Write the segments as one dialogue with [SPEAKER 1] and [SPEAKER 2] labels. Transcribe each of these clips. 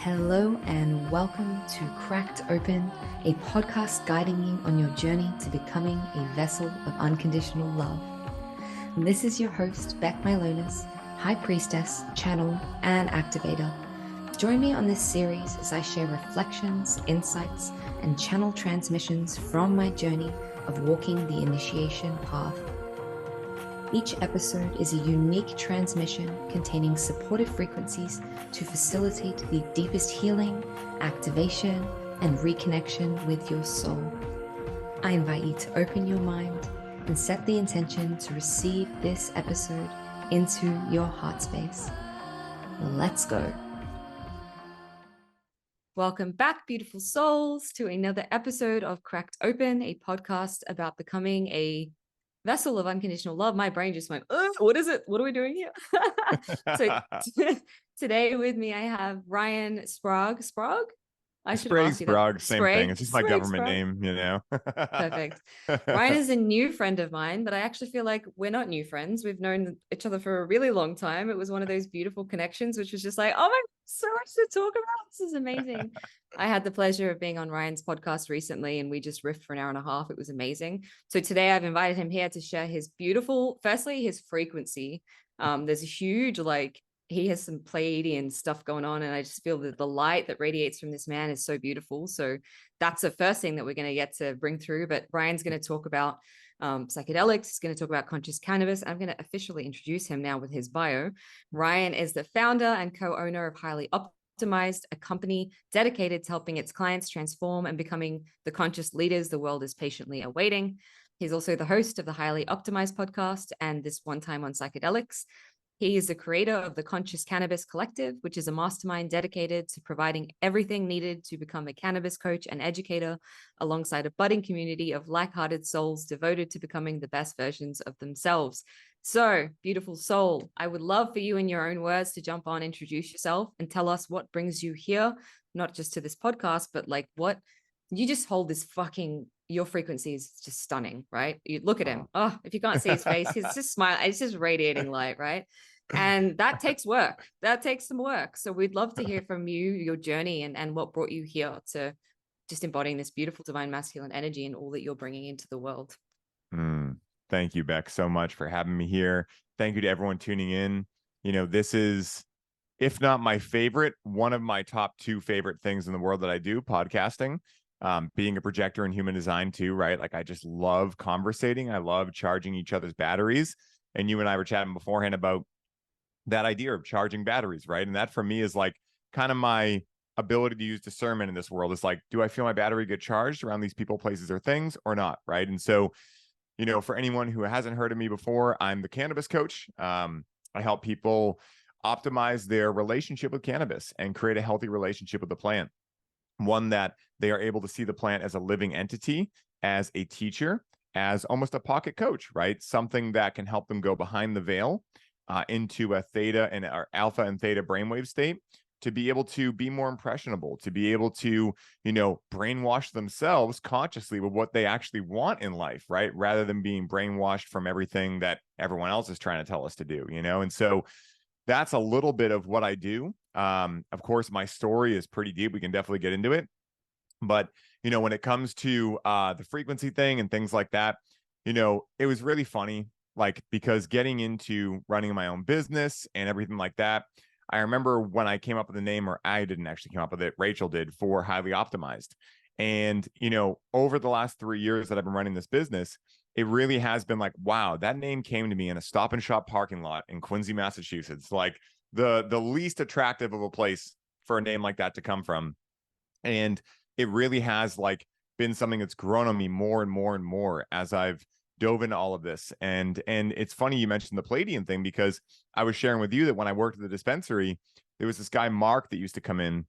[SPEAKER 1] Hello and welcome to Cracked Open, a podcast guiding you on your journey to becoming a vessel of unconditional love. And this is your host, Beck Milonas, High Priestess, Channel, and Activator. Join me on this series as I share reflections, insights, and channel transmissions from my journey of walking the initiation path. Each episode is a unique transmission containing supportive frequencies to facilitate the deepest healing, activation, and reconnection with your soul. I invite you to open your mind and set the intention to receive this episode into your heart space. Let's go. Welcome back, beautiful souls, to another episode of Cracked Open, a podcast about becoming a vessel of unconditional love. My brain just went, what is it? What are we doing here? So today with me, I have Ryan Sprague. Sprague? I should have asked you that.
[SPEAKER 2] Sprague, same
[SPEAKER 1] Sprague?
[SPEAKER 2] thing. It's just my government
[SPEAKER 1] Sprague.
[SPEAKER 2] name, you know.
[SPEAKER 1] Perfect. Ryan is a new friend of mine, but I actually feel like we're not new friends. We've known each other for a really long time. It was one of those beautiful connections, which was just like, oh my God, so much to talk about. This is amazing. I had the pleasure of being on Ryan's podcast recently, and we just riffed for an hour and a half. It was amazing. So today I've invited him here to share his beautiful, firstly, his frequency. There's a huge, he has some Pleiadian stuff going on, and I just feel that the light that radiates from this man is so beautiful. So that's the first thing that we're going to get to bring through. But Ryan's going to talk about psychedelics. He's going to talk about conscious cannabis. I'm going to officially introduce him now with his bio. Ryan is the founder and co-owner of Highly Optimized, a company dedicated to helping its clients transform and becoming the conscious leaders the world is patiently awaiting. He's also the host of the Highly Optimized podcast and This One Time on Psychedelics. He is the creator of the Conscious Cannabis Collective, which is a mastermind dedicated to providing everything needed to become a cannabis coach and educator, alongside a budding community of like-hearted souls devoted to becoming the best versions of themselves. So, beautiful soul, I would love for you in your own words to jump on, introduce yourself, and tell us what brings you here, not just to this podcast, but what you just hold this your frequency is just stunning, right? You look at him. Oh, if you can't see his face, he's just smiling. It's just radiating light, right? And that takes work. That takes some work. So we'd love to hear from you, your journey, and what brought you here to just embodying this beautiful divine masculine energy and all that you're bringing into the world.
[SPEAKER 2] Thank you, Beck, so much for having me here. Thank you to everyone tuning in. You know, this is, if not my favorite, one of my top two favorite things in the world that I do, podcasting. Being a projector in human design too, right? Like, I just love conversating. I love charging each other's batteries. And you and I were chatting beforehand about that idea of charging batteries, right? And that for me is like kind of my ability to use discernment in this world. Is like, do I feel my battery get charged around these people, places, or things, or not, right? And so, you know, for anyone who hasn't heard of me before, I'm the cannabis coach. I help people optimize their relationship with cannabis and create a healthy relationship with the plant. One that they are able to see the plant as a living entity, as a teacher, as almost a pocket coach, right? Something that can help them go behind the veil into a theta and our alpha and theta brainwave state, to be able to be more impressionable, to be able to, you know, brainwash themselves consciously with what they actually want in life, right? Rather than being brainwashed from everything that everyone else is trying to tell us to do, you know? And so that's a little bit of what I do. Of course, my story is pretty deep. We can definitely get into it. But, you know, when it comes to the frequency thing and things like that, you know, it was really funny, like, because getting into running my own business and everything like that, I remember when I came up with the name, or I didn't actually come up with it, Rachel did, for Highly Optimized. And, you know, over the last 3 years that I've been running this business, it really has been like, wow, that name came to me in a Stop and Shop parking lot in Quincy, Massachusetts, like the least attractive of a place for a name like that to come from. And it really has like been something that's grown on me more and more and more as I've dove into all of this. And it's funny you mentioned the Pleiadian thing, because I was sharing with you that when I worked at the dispensary, there was this guy, Mark, that used to come in,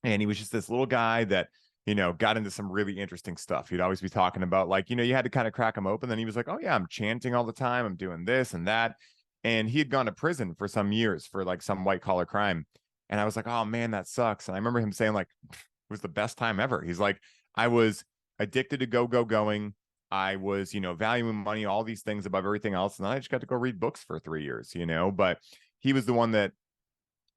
[SPEAKER 2] and he was just this little guy that, you know, got into some really interesting stuff. He'd always be talking about, like, you know, you had to kind of crack him open. Then he was like, oh yeah, I'm chanting all the time. I'm doing this and that. And he had gone to prison for some years for like some white collar crime. And I was like, oh man, that sucks. And I remember him saying, like, it was the best time ever. He's like, I was addicted to going. I was, you know, valuing money, all these things above everything else. And then I just got to go read books for 3 years, you know. But he was the one that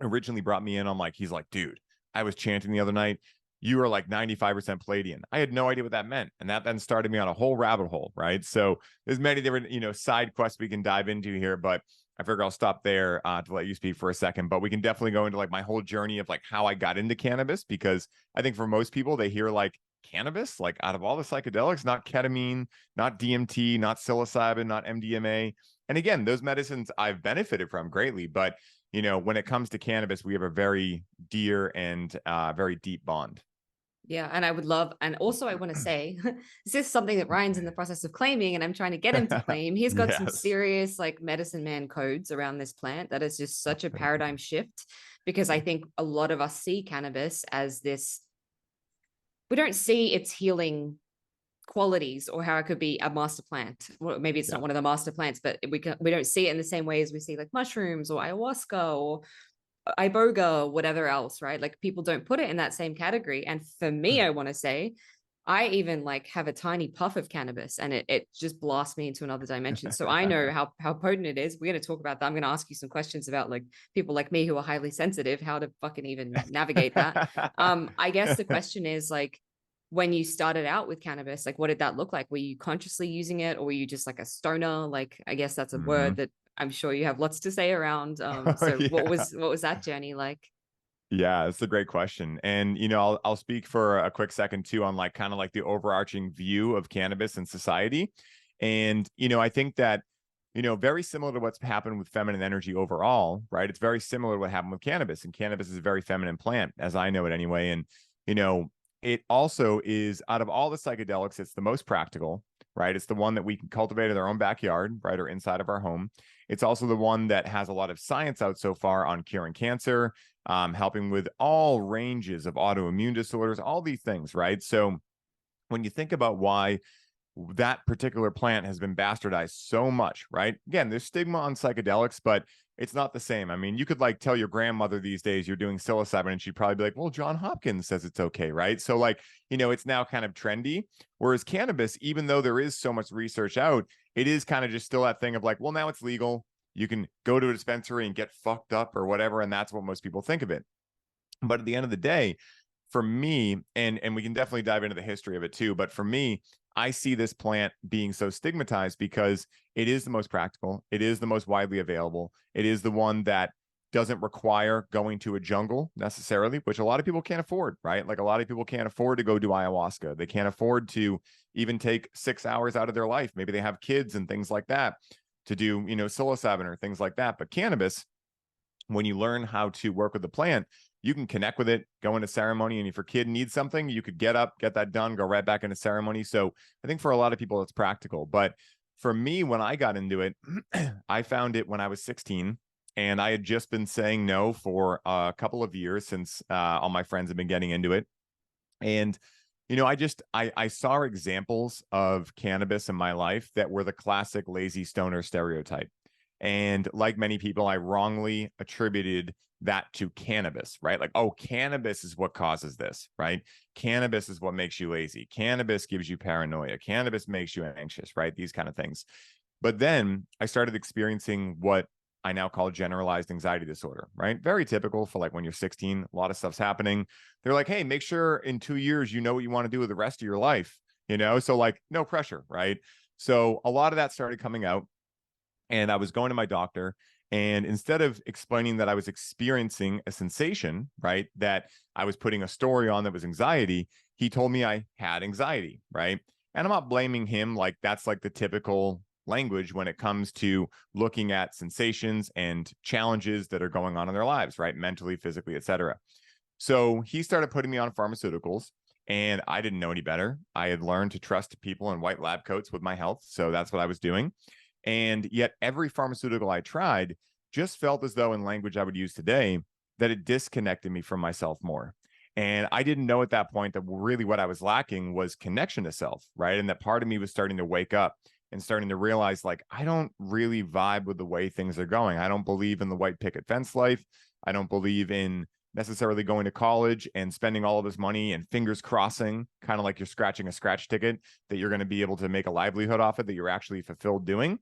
[SPEAKER 2] originally brought me in on, like, he's like, dude, I was chanting the other night, you are like 95% Palladian. I had no idea what that meant. And that then started me on a whole rabbit hole, right? So there's many different, side quests we can dive into here, but I figure I'll stop there to let you speak for a second. But we can definitely go into like my whole journey of like how I got into cannabis, because I think for most people, they hear like cannabis, like out of all the psychedelics, not ketamine, not DMT, not psilocybin, not MDMA. And again, those medicines I've benefited from greatly, but when it comes to cannabis, we have a very dear and very deep bond.
[SPEAKER 1] Yeah, and I would love, and also I want to say, this is something that Ryan's in the process of claiming, and I'm trying to get him to claim. He's got some
[SPEAKER 2] Yes.
[SPEAKER 1] serious like medicine man codes around this plant that is just such a paradigm shift, because I think a lot of us see cannabis as this, we don't see its healing qualities or how it could be a master plant. Well, maybe it's
[SPEAKER 2] Yeah.
[SPEAKER 1] not one of the master plants, but we don't see it in the same way as we see like mushrooms or ayahuasca or iboga, whatever else, right? Like people don't put it in that same category. And for me, I want to say, I even like have a tiny puff of cannabis and it just blasts me into another dimension. So I know how potent it is. We're going to talk about that. I'm going to ask you some questions about like people like me who are highly sensitive, how to fucking even navigate that. I guess the question is like, when you started out with cannabis, like what did that look like? Were you consciously using it, or were you just like a stoner? Like I guess that's a
[SPEAKER 2] Mhm.
[SPEAKER 1] word that I'm sure you have lots to say around.
[SPEAKER 2] Oh,
[SPEAKER 1] So what
[SPEAKER 2] yeah.
[SPEAKER 1] was that journey like?
[SPEAKER 2] Yeah, it's a great question. And I'll speak for a quick second too on like kind of like the overarching view of cannabis in society. And I think that very similar to what's happened with feminine energy overall, right? It's very similar to what happened with cannabis. And cannabis is a very feminine plant, as I know it anyway. And it also is, out of all the psychedelics, it's the most practical, right? It's the one that we can cultivate in our own backyard, right, or inside of our home. It's also the one that has a lot of science out so far on curing cancer, helping with all ranges of autoimmune disorders, all these things, right? So when you think about why that particular plant has been bastardized so much, right? Again, there's stigma on psychedelics, but it's not the same. I mean, you could like tell your grandmother these days you're doing psilocybin and she'd probably be like, well, John Hopkins says it's okay, right? So like, it's now kind of trendy. Whereas cannabis, even though there is so much research out, it is kind of just still that thing of like, well, now it's legal. You can go to a dispensary and get fucked up or whatever. And that's what most people think of it. But at the end of the day, for me, and we can definitely dive into the history of it too, but for me, I see this plant being so stigmatized because it is the most practical, it is the most widely available, it is the one that doesn't require going to a jungle necessarily, which a lot of people can't afford, right? Like a lot of people can't afford to go do ayahuasca. They can't afford to even take 6 hours out of their life. Maybe they have kids and things like that to do, psilocybin or things like that. But cannabis, when you learn how to work with the plant, you can connect with it, go into ceremony, and if your kid needs something, you could get up, get that done, go right back into ceremony. So I think for a lot of people, it's practical. But for me, when I got into it, I found it when I was 16, and I had just been saying no for a couple of years since all my friends have been getting into it. And I saw examples of cannabis in my life that were the classic lazy stoner stereotype. And like many people, I wrongly attributed that to cannabis, right? Like, oh, cannabis is what causes this, right? Cannabis is what makes you lazy. Cannabis gives you paranoia. Cannabis makes you anxious, right? These kind of things. But then I started experiencing what I now call generalized anxiety disorder, right? Very typical for like when you're 16, a lot of stuff's happening. They're like, hey, make sure in 2 years you know what you want to do with the rest of your life, So like no pressure, right? So a lot of that started coming out. And I was going to my doctor, and instead of explaining that I was experiencing a sensation, right, that I was putting a story on that was anxiety, he told me I had anxiety, right? And I'm not blaming him. Like that's like the typical language when it comes to looking at sensations and challenges that are going on in their lives, right? Mentally, physically, etc. So he started putting me on pharmaceuticals, and I didn't know any better. I had learned to trust people in white lab coats with my health. So that's what I was doing. And yet every pharmaceutical I tried just felt as though, in language I would use today, that it disconnected me from myself more. And I didn't know at that point that really what I was lacking was connection to self, right? And that part of me was starting to wake up and starting to realize, like, I don't really vibe with the way things are going. I don't believe in the white picket fence life. I don't believe in necessarily going to college and spending all of this money and fingers crossing, kind of like you're scratching a scratch ticket, that you're going to be able to make a livelihood off it, that you're actually fulfilled doing.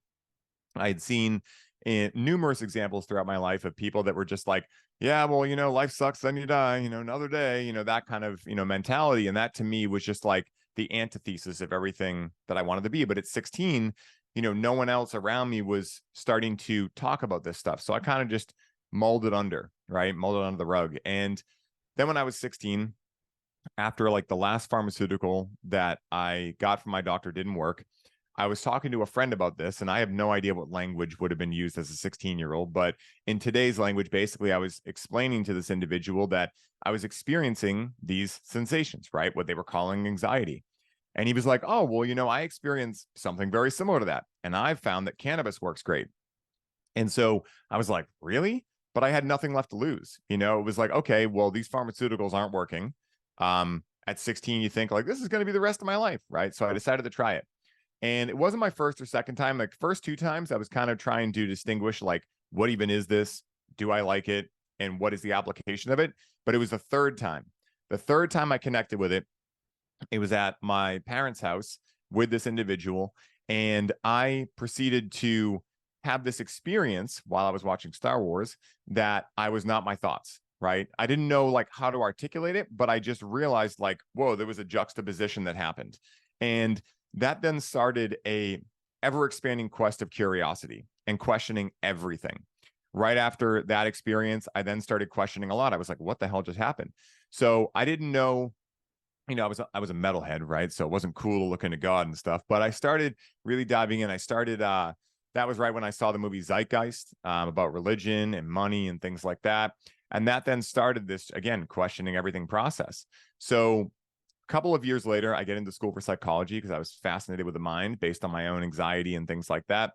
[SPEAKER 2] I had seen, numerous examples throughout my life of people that were just like, yeah, well, life sucks, then you die, another day, that kind of, mentality. And that to me was just like the antithesis of everything that I wanted to be. But at 16, no one else around me was starting to talk about this stuff. So I kind of just molded under, right? Molded under the rug. And then when I was 16, after like the last pharmaceutical that I got from my doctor didn't work, I was talking to a friend about this, and I have no idea what language would have been used as a 16-year-old. But in today's language, basically, I was explaining to this individual that I was experiencing these sensations, right? What they were calling anxiety. And he was like, oh, well, I experienced something very similar to that. And I've found that cannabis works great. And so I was like, really? But I had nothing left to lose. It was like, okay, well, these pharmaceuticals aren't working. At 16, you think like, this is going to be the rest of my life, right? So I decided to try it. And it wasn't my first or second time. Like first 2 times, I was kind of trying to distinguish like, what even is this? Do I like it? And what is the application of it? But it was the third time. The third time I connected with it, it was at my parents' house with this individual. And I proceeded to have this experience while I was watching Star Wars that I was not my thoughts, right? I didn't know like how to articulate it, but I just realized like, whoa, there was a juxtaposition that happened. And that then started a ever expanding quest of curiosity and questioning everything. Right after that experience, I then started questioning a lot. I was like, what the hell just happened? So I didn't know, I was a metalhead, right? So it wasn't cool to look into God and stuff, but I started really diving in. I started that was right when I saw the movie Zeitgeist, about religion and money and things like that. And that then started this, again, questioning everything process. So couple of years later, I get into school for psychology because I was fascinated with the mind based on my own anxiety and things like that.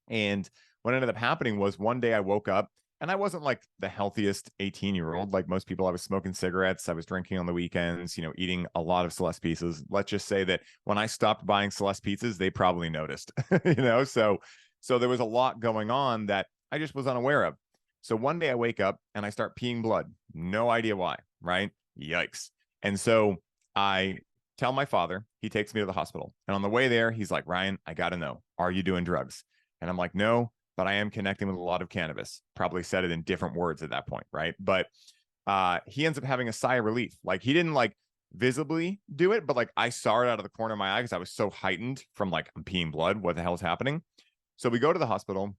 [SPEAKER 2] And what ended up happening was one day I woke up and I wasn't like the healthiest 18-year-old. Like most people, I was smoking cigarettes. I was drinking on the weekends, eating a lot of Celeste pizzas. Let's just say that when I stopped buying Celeste pizzas, they probably noticed, so there was a lot going on that I just was unaware of. So one day I wake up and I start peeing blood. No idea why, right? Yikes. And so I tell my father, he takes me to the hospital. And on the way there, he's like, Ryan, I got to know, are you doing drugs? And I'm like, no, but I am connecting with a lot of cannabis. Probably said it in different words at that point, right? But he ends up having a sigh of relief. Like he didn't like visibly do it, but like I saw it out of the corner of my eye because I was so heightened from like, I'm peeing blood. What the hell is happening? So we go to the hospital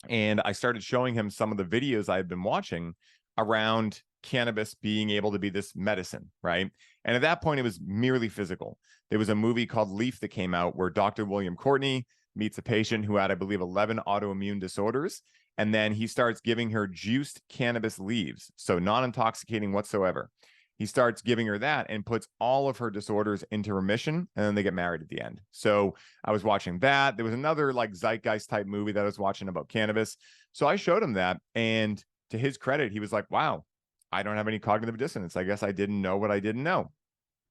[SPEAKER 2] and I started showing him some of the videos I had been watching around cannabis being able to be this medicine, right? And at that point, it was merely physical. There was a movie called Leaf that came out where Dr. William Courtney meets a patient who had, I believe, 11 autoimmune disorders. And then he starts giving her juiced cannabis leaves, so non-intoxicating whatsoever. He starts giving her that and puts all of her disorders into remission, and then they get married at the end. So I was watching that. There was another like zeitgeist type movie that I was watching about cannabis. So I showed him that, and to his credit, he was like, wow, I don't have any cognitive dissonance. I guess I didn't know what I didn't know.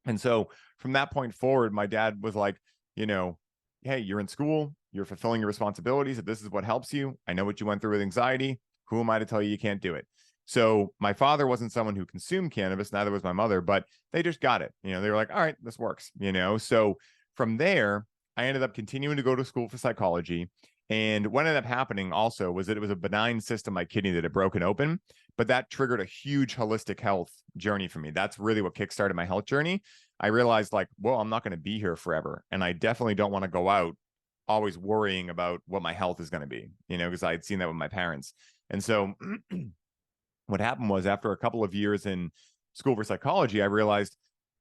[SPEAKER 2] And so from that point forward, my dad was like, hey, you're in school, you're fulfilling your responsibilities. If this is what helps you, I know what you went through with anxiety. Who am I to tell you can't do it? So my father wasn't someone who consumed cannabis, neither was my mother, but they just got it. They were like, all right, this works, So from there, I ended up continuing to go to school for psychology. And what ended up happening also was that it was a benign cyst in my kidney that had broken open, but that triggered a huge holistic health journey for me. That's really what kickstarted my health journey. I realized like, well, I'm not going to be here forever. And I definitely don't want to go out always worrying about what my health is going to be, because I had seen that with my parents. And so what happened was after a couple of years in school for psychology, I realized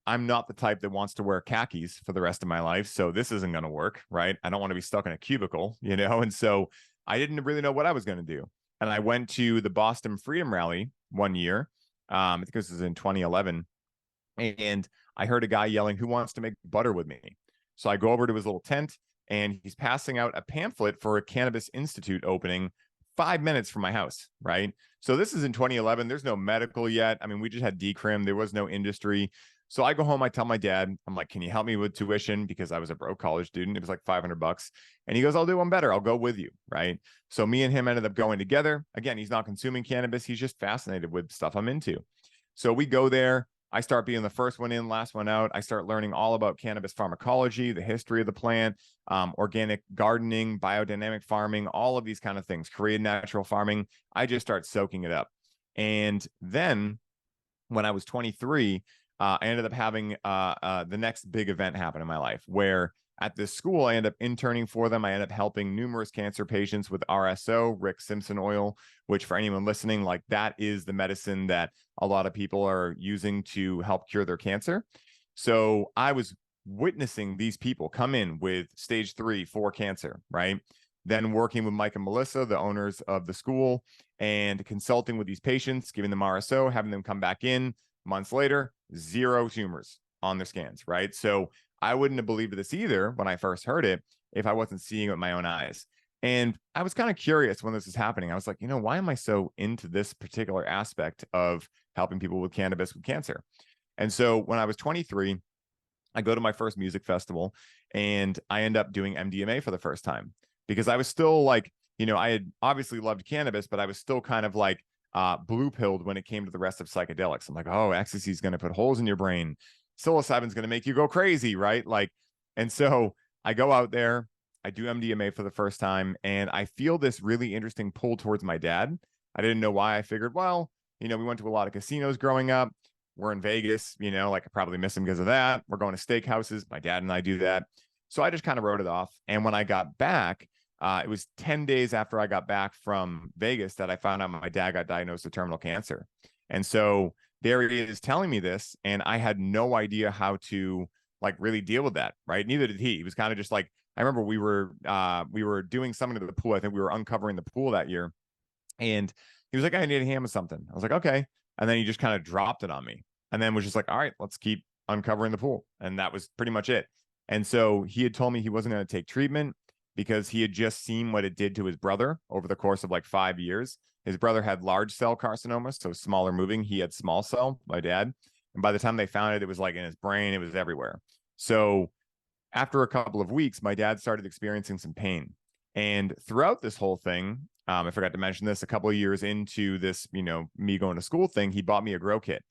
[SPEAKER 2] I'm not the type that wants to wear khakis for the rest of my life. So this isn't going to work, right? I don't want to be stuck in a cubicle, And so I didn't really know what I was going to do. And I went to the Boston Freedom Rally one year. I think this was in 2011. And I heard a guy yelling, who wants to make butter with me? So I go over to his little tent and he's passing out a pamphlet for a Cannabis Institute opening 5 minutes from my house, right? So this is in 2011. There's no medical yet. I mean, we just had decrim. There was no industry. So I go home, I tell my dad, I'm like, can you help me with tuition? Because I was a broke college student. It was like $500. And he goes, I'll do one better. I'll go with you, right? So me and him ended up going together. Again, he's not consuming cannabis. He's just fascinated with stuff I'm into. So we go there. I start being the first one in, last one out. I start learning all about cannabis pharmacology, the history of the plant, organic gardening, biodynamic farming, all of these kind of things, Korean natural farming. I just start soaking it up. And then when I was 23, I ended up having the next big event happen in my life, where at this school, I ended up interning for them. I ended up helping numerous cancer patients with RSO, Rick Simpson oil, which for anyone listening, like that is the medicine that a lot of people are using to help cure their cancer. So I was witnessing these people come in with stage 3, 4 cancer, right? Then working with Mike and Melissa, the owners of the school, and consulting with these patients, giving them RSO, having them come back in months later, 0 tumors on their scans, right? So I wouldn't have believed this either when I first heard it if I wasn't seeing it with my own eyes. And I was kind of curious when this was happening. I was like, why am I so into this particular aspect of helping people with cannabis with cancer? And so when I was 23, I go to my first music festival and I end up doing MDMA for the first time because I was still like, I had obviously loved cannabis, but I was still kind of like blue pilled when it came to the rest of psychedelics. I'm like, oh, ecstasy is going to put holes in your brain. Psilocybin's going to make you go crazy, right? Like, and so I go out there, I do MDMA for the first time, and I feel this really interesting pull towards my dad. I didn't know why. I figured, well, we went to a lot of casinos growing up. We're in Vegas, like I probably miss him because of that. We're going to steakhouses. My dad and I do that. So I just kind of wrote it off. And when I got back, it was 10 days after I got back from Vegas that I found out my dad got diagnosed with terminal cancer. And so there he is telling me this, and I had no idea how to like really deal with that, right? Neither did he. He was kind of just like, I remember we were doing something to the pool. I think we were uncovering the pool that year. And he was like, I need a ham or something. I was like, okay. And then he just kind of dropped it on me and then was just like, all right, let's keep uncovering the pool. And that was pretty much it. And so he had told me he wasn't going to take treatment because he had just seen what it did to his brother over the course of like 5 years. His brother had large cell carcinoma, so smaller moving. He had small cell, my dad. And by the time they found it, it was like in his brain, it was everywhere. So after a couple of weeks, my dad started experiencing some pain. And throughout this whole thing, I forgot to mention this, a couple of years into this, me going to school thing, he bought me a grow kit.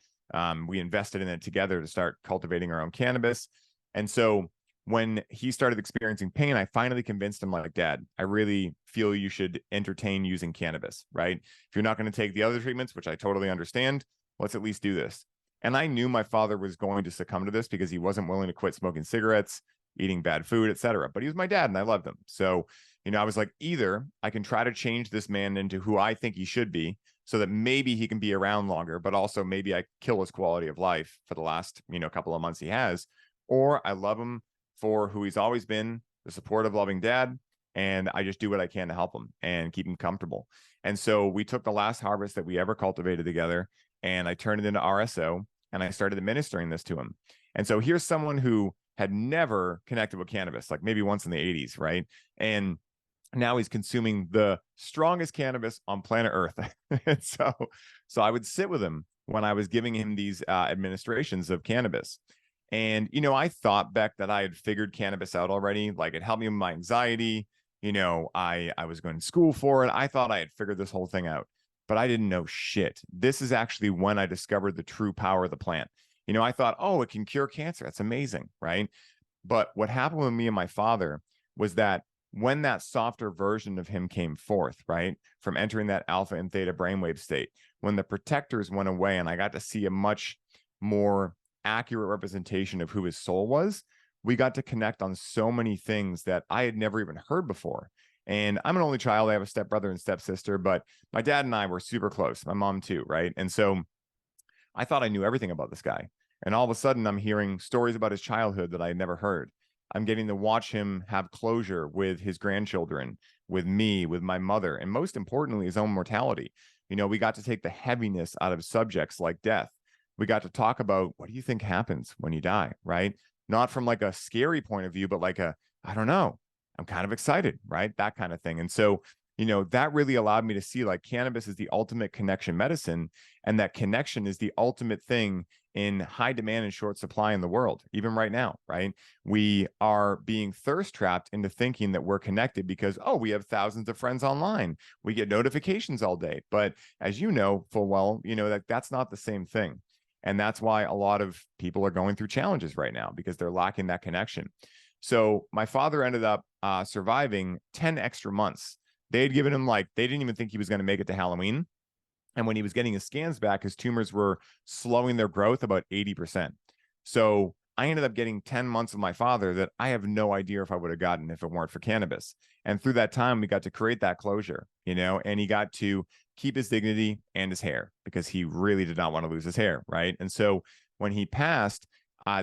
[SPEAKER 2] We invested in it together to start cultivating our own cannabis. And so when he started experiencing pain, I finally convinced him, like, Dad, I really feel you should entertain using cannabis, right? If you're not going to take the other treatments, which I totally understand, let's at least do this. And I knew my father was going to succumb to this because he wasn't willing to quit smoking cigarettes, eating bad food, etc. But he was my dad and I loved him. So, I was like, either I can try to change this man into who I think he should be so that maybe he can be around longer, but also maybe I kill his quality of life for the last, couple of months he has, or I love him for who he's always been, the supportive, loving dad, and I just do what I can to help him and keep him comfortable. And so we took the last harvest that we ever cultivated together and I turned it into RSO and I started administering this to him. And so here's someone who had never connected with cannabis, like maybe once in the 80s, right? And now he's consuming the strongest cannabis on planet Earth. And so I would sit with him when I was giving him these administrations of cannabis. And, I thought, Beck, that I had figured cannabis out already. Like it helped me with my anxiety. I was going to school for it. I thought I had figured this whole thing out, but I didn't know shit. This is actually when I discovered the true power of the plant. I thought, oh, it can cure cancer. That's amazing, right? But what happened with me and my father was that when that softer version of him came forth, right, from entering that alpha and theta brainwave state, when the protectors went away and I got to see a much more accurate representation of who his soul was, we got to connect on so many things that I had never even heard before. And I'm an only child. I have a stepbrother and stepsister, but my dad and I were super close. My mom too, right? And so I thought I knew everything about this guy. And all of a sudden, I'm hearing stories about his childhood that I had never heard. I'm getting to watch him have closure with his grandchildren, with me, with my mother, and most importantly, his own mortality. We got to take the heaviness out of subjects like death. We got to talk about, what do you think happens when you die, right? Not from like a scary point of view, but like I don't know, I'm kind of excited, right? That kind of thing. And so, that really allowed me to see like cannabis is the ultimate connection medicine, and that connection is the ultimate thing in high demand and short supply in the world, even right now, right? We are being thirst trapped into thinking that we're connected because, oh, we have thousands of friends online. We get notifications all day. But as you know full well, that's not the same thing. And that's why a lot of people are going through challenges right now, because they're lacking that connection. So my father ended up surviving 10 extra months. They had given him, like, they didn't even think he was going to make it to Halloween. And when he was getting his scans back, his tumors were slowing their growth about 80%. So I ended up getting 10 months of my father that I have no idea if I would have gotten if it weren't for cannabis. And through that time, we got to create that closure, you know, and he got to keep his dignity and his hair, because he really did not want to lose his hair, right? And so when he passed,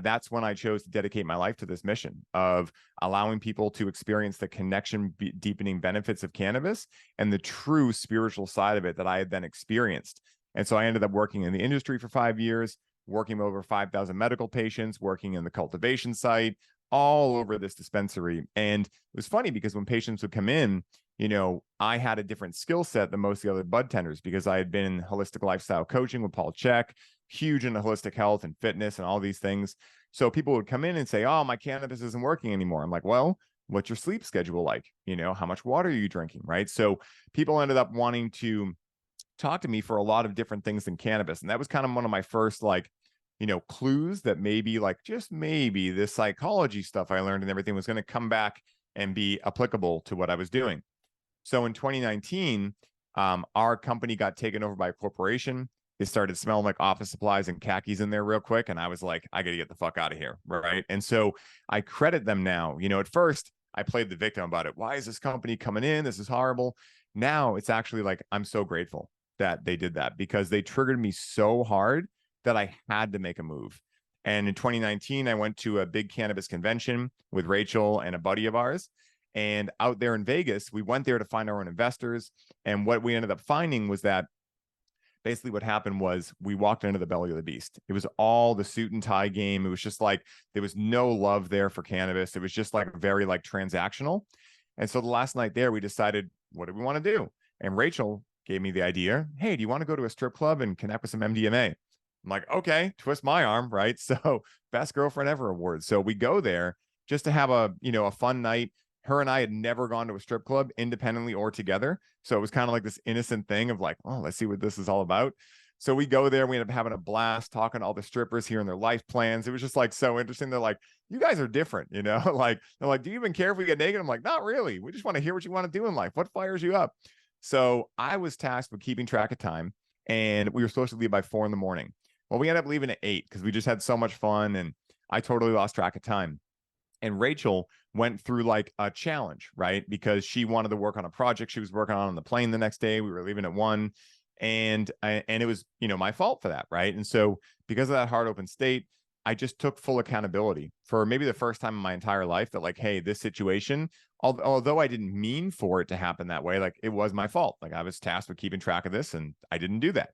[SPEAKER 2] that's when I chose to dedicate my life to this mission of allowing people to experience the connection deepening benefits of cannabis and the true spiritual side of it that I had then experienced. And so I ended up working in the industry for 5 years, working with over 5,000 medical patients, working in the cultivation site, all over this dispensary. And it was funny because when patients would come in, you know, I had a different skill set than most of the other bud tenders, because I had been in holistic lifestyle coaching with Paul Chek, huge into holistic health and fitness and all these things. So people would come in and say, oh, my cannabis isn't working anymore. I'm like, well, what's your sleep schedule like? You know, how much water are you drinking? Right. So people ended up wanting to talk to me for a lot of different things than cannabis. And that was kind of one of my first, like, you know, clues that maybe, like, just maybe this psychology stuff I learned and everything was going to come back and be applicable to what I was doing. So in 2019, our company got taken over by a corporation. It started smelling like office supplies and khakis in there real quick. And I was like, I got to get the fuck out of here. Right. And so I credit them now. You know, at first I played the victim about it. Why is this company coming in? This is horrible. Now it's actually like, I'm so grateful that they did that, because they triggered me so hard that I had to make a move. And in 2019, I went to a big cannabis convention with Rachel and a buddy of ours. And out there in Vegas, we went there to find our own investors. And what we ended up finding was that basically what happened was we walked into the belly of the beast. It was all the suit and tie game. It was just like, there was no love there for cannabis. It was just like very like transactional. And so the last night there, we decided, what do we want to do? And Rachel gave me the idea, hey, do you want to go to a strip club and connect with some MDMA? I'm like, okay, twist my arm, right? So best girlfriend ever award. So we go there just to have a, you know, a fun night. Her and I had never gone to a strip club independently or together. So it was kind of like this innocent thing of like, oh, let's see what this is all about. So we go there, we end up having a blast talking to all the strippers, hearing their life plans. It was just like so interesting. They're like, you guys are different, you know, like, they're like, do you even care if we get naked? I'm like, not really. We just want to hear what you want to do in life. What fires you up? So I was tasked with keeping track of time, and we were supposed to leave by 4 a.m. Well, we ended up leaving at 8 because we just had so much fun, and I totally lost track of time. And Rachel went through like a challenge, right? Because she wanted to work on a project she was working on the plane the next day. We were leaving at 1, and it was, you know, my fault for that, right? And so because of that hard open state, I just took full accountability for maybe the first time in my entire life that, like, hey, this situation, although I didn't mean for it to happen that way, like, it was my fault. Like, I was tasked with keeping track of this, and I didn't do that.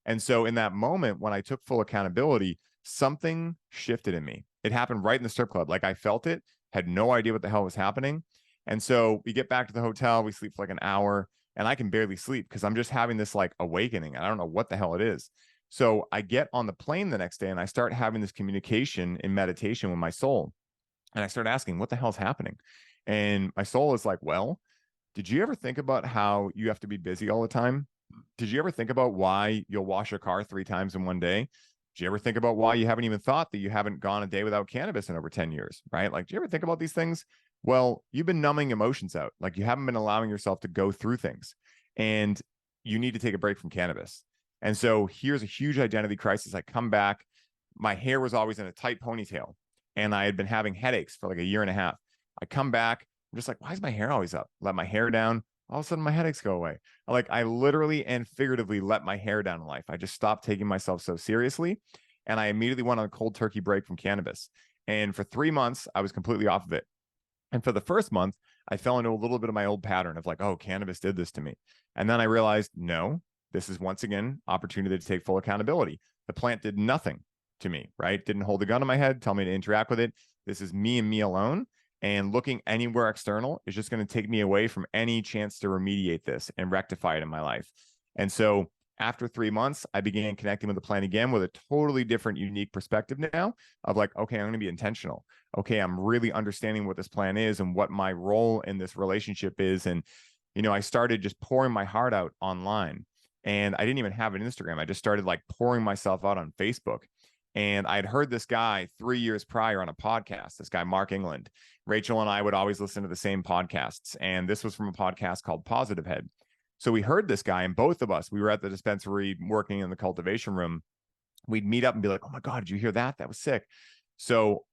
[SPEAKER 2] And so in that moment, when I took full accountability, something shifted in me. It happened right in the strip club. Like, I felt it, had no idea what the hell was happening. And so we get back to the hotel, we sleep for like an hour, and I can barely sleep because I'm just having this like awakening. I don't know what the hell it is. So I get on the plane the next day and I start having this communication in meditation with my soul. And I start asking, what the hell's happening? And my soul is like, well, did you ever think about how you have to be busy all the time? Did you ever think about why you'll wash your car 3 times in one day? Did you ever think about why you haven't even thought that you haven't gone a day without cannabis in over 10 years, right? Like, do you ever think about these things? Well, you've been numbing emotions out. Like, you haven't been allowing yourself to go through things, and you need to take a break from cannabis. And so here's a huge identity crisis. I come back, my hair was always in a tight ponytail, and I had been having headaches for like a year and a half. I come back, I'm just like, why is my hair always up? Let my hair down. All of a sudden my headaches go away. I literally and figuratively let my hair down in life. I just stopped taking myself so seriously. And I immediately went on a cold turkey break from cannabis. And for 3 months, I was completely off of it. And for the first month, I fell into a little bit of my old pattern of like, oh, cannabis did this to me. And then I realized, no, this is once again opportunity to take full accountability. The plant did nothing to me, right? Didn't hold a gun to my head, tell me to interact with it. This is me and me alone. And looking anywhere external is just going to take me away from any chance to remediate this and rectify it in my life. And so after 3 months, I began connecting with the plant again with a totally different, unique perspective now of like, okay, I'm going to be intentional. Okay, I'm really understanding what this plan is and what my role in this relationship is. And, you know, I started just pouring my heart out online. and I didn't even have an Instagram. I just started like pouring myself out on Facebook. And I'd heard this guy 3 years prior on a podcast, this guy, Mark England. Rachel and I would always listen to the same podcasts. And this was from a podcast called Positive Head. So we heard this guy, and both of us, we were at the dispensary working in the cultivation room. We'd meet up and be like, oh my God, did you hear that? That was sick. So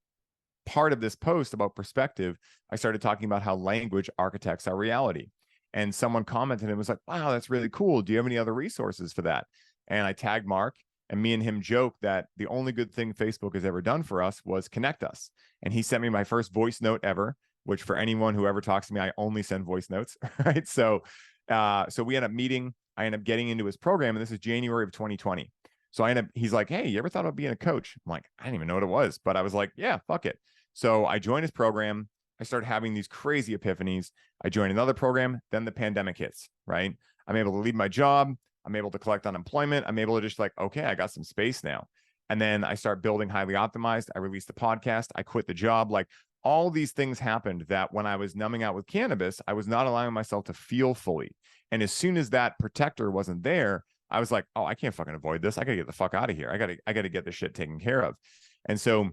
[SPEAKER 2] part of this post about perspective, I started talking about how language architects our reality. And someone commented and was like, wow, that's really cool. Do you have any other resources for that? And I tagged Mark, and me and him joked that the only good thing Facebook has ever done for us was connect us. And he sent me my first voice note ever, which for anyone who ever talks to me, I only send voice notes, right? So we end up meeting. I end up getting into his program, and this is January of 2020. So he's like, hey, you ever thought about being a coach? I'm like, I didn't even know what it was, but I was like, yeah, fuck it. So I joined his program. I started having these crazy epiphanies. I joined another program. Then the pandemic hits, right? I'm able to leave my job. I'm able to collect unemployment. I'm able to just like, okay, I got some space now. And then I start building Highly Optimized. I released the podcast. I quit the job. Like all these things happened that when I was numbing out with cannabis, I was not allowing myself to feel fully. And as soon as that protector wasn't there, I was like, oh, I can't fucking avoid this. I got to get the fuck out of here. I got to get this shit taken care of. And so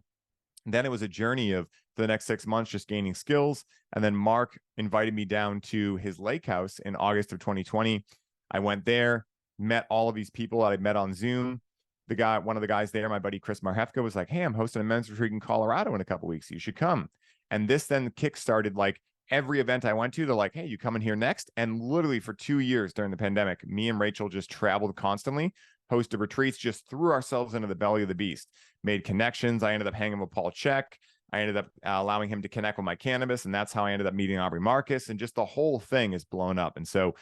[SPEAKER 2] then it was a journey of the next 6 months, just gaining skills. And then Mark invited me down to his lake house in August of 2020. I went there, met all of these people that I met on Zoom. One of the guys there, my buddy Chris Marhefka, was like, hey, I'm hosting a men's retreat in Colorado in a couple of weeks. You should come. And this then kickstarted like every event I went to. They're like, hey, you coming here next? And literally for 2 years during the pandemic, me and Rachel just traveled constantly, hosted retreats, just threw ourselves into the belly of the beast, made connections. I ended up hanging with Paul Chek. I ended up allowing him to connect with my cannabis. And that's how I ended up meeting Aubrey Marcus. And just the whole thing is blown up. And so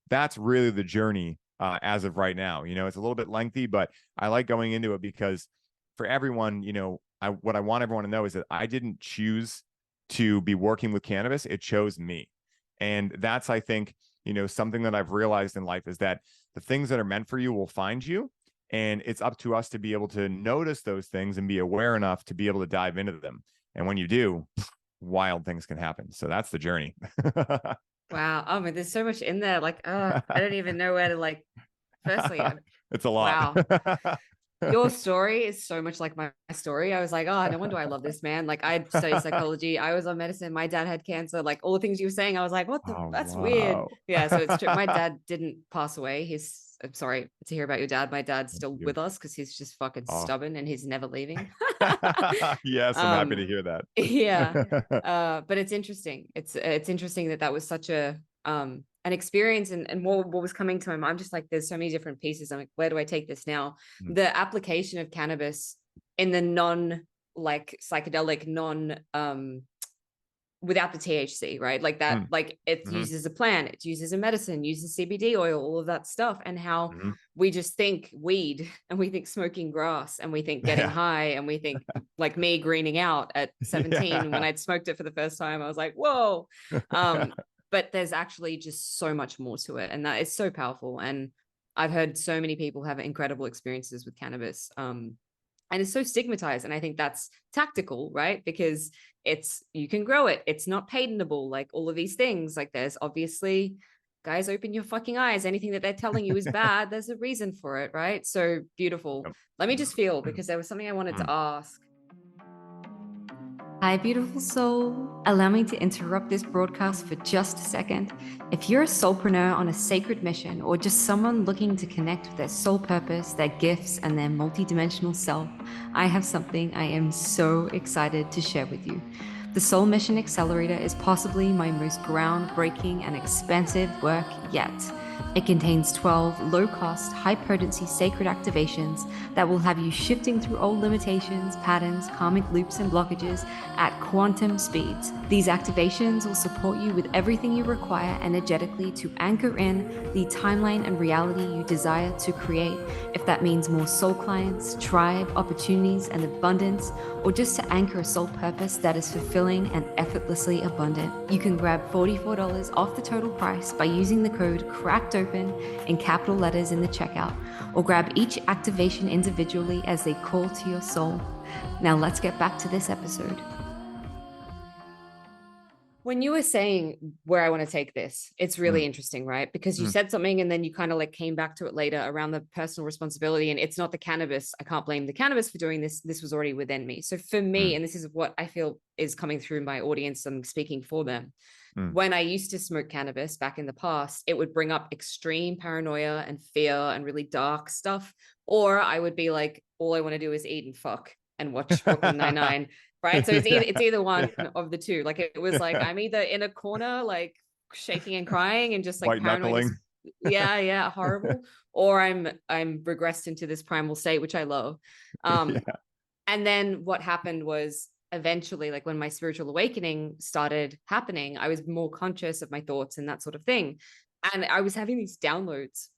[SPEAKER 2] that's really the journey as of right now. You know, it's a little bit lengthy, but I like going into it because for everyone, you know, what I want everyone to know is that I didn't choose to be working with cannabis. It chose me. And that's, I think, you know, something that I've realized in life is that the things that are meant for you will find you. And it's up to us to be able to notice those things and be aware enough to be able to dive into them. And when you do, wild things can happen. So that's the journey.
[SPEAKER 1] Wow. Oh man, there's so much in there. Like, I don't even know where to like, firstly,
[SPEAKER 2] it's a lot.
[SPEAKER 1] Wow. Your story is so much like my story. I was like, oh, no wonder I love this, man. Like I studied psychology. I was on medicine. My dad had cancer. Like all the things you were saying, I was like, that's weird. Yeah. So it's true. My dad didn't pass away. I'm sorry to hear about your dad. My dad's still with us because he's just fucking stubborn and he's never leaving.
[SPEAKER 2] Yes, I'm happy to hear that.
[SPEAKER 1] Yeah. But it's interesting. It's interesting that was such an experience, and what was coming to my mind, just like there's so many different pieces. I'm like, where do I take this now? Mm-hmm. The application of cannabis in the non-like psychedelic, without the THC, right? Like that, like it's used as a plant, it's used as a medicine, uses CBD oil, all of that stuff. And how we just think weed, and we think smoking grass, and we think getting high, and we think like me greening out at 17 when I'd smoked it for the first time. I was like, whoa. But there's actually just so much more to it. And that is so powerful. And I've heard so many people have incredible experiences with cannabis. And it's so stigmatized. And I think that's tactical, right? Because you can grow it. It's not patentable, like all of these things. Like there's obviously, guys, open your fucking eyes. Anything that they're telling you is bad. There's a reason for it, right? So beautiful. Let me just feel, because there was something I wanted to ask. Hi, beautiful soul. Allow me to interrupt this broadcast for just a second. If you're a soulpreneur on a sacred mission, or just someone looking to connect with their soul purpose, their gifts, and their multidimensional self, I have something I am so excited to share with you. The Soul Mission Accelerator is possibly my most groundbreaking and expensive work yet. It contains 12 low-cost, high-potency sacred activations that will have you shifting through old limitations, patterns, karmic loops, and blockages at quantum speeds. These activations will support you with everything you require energetically to anchor in the timeline and reality you desire to create. If that means more soul clients, tribe, opportunities, and abundance, or just to anchor a soul purpose that is fulfilling and effortlessly abundant, you can grab $44 off the total price by using the code CRACKEDOPEN in capital letters in the checkout, or grab each activation individually as they call to your soul. Now let's get back to this episode. When you were saying where I want to take this, it's really
[SPEAKER 2] Mm,
[SPEAKER 1] interesting, right? Because you
[SPEAKER 2] mm,
[SPEAKER 1] said something and then you kind of like came back to it later around the personal responsibility. And it's not the cannabis. I can't blame the cannabis for doing this. This was already within me. So for me,
[SPEAKER 2] mm,
[SPEAKER 1] and this is what I feel is coming through my audience, I'm speaking for them.
[SPEAKER 2] mm.
[SPEAKER 1] When I used to smoke cannabis back in the past, it would bring up extreme paranoia and fear and really dark stuff. Or I would be like, all I want to do is eat and fuck and watch Brooklyn Nine-Nine, right? So
[SPEAKER 2] Yeah,
[SPEAKER 1] it's either one
[SPEAKER 2] yeah,
[SPEAKER 1] of the two. Like it was like
[SPEAKER 2] yeah.
[SPEAKER 1] I'm either in a corner, like shaking and crying and just like
[SPEAKER 2] White
[SPEAKER 1] paranoid as
[SPEAKER 2] knuckling.
[SPEAKER 1] yeah, horrible. Or I'm regressed into this primal state, which I love. Um,
[SPEAKER 2] Yeah.
[SPEAKER 1] and then what happened was eventually, like when my spiritual awakening started happening, I was more conscious of my thoughts and that sort of thing. And I was having these downloads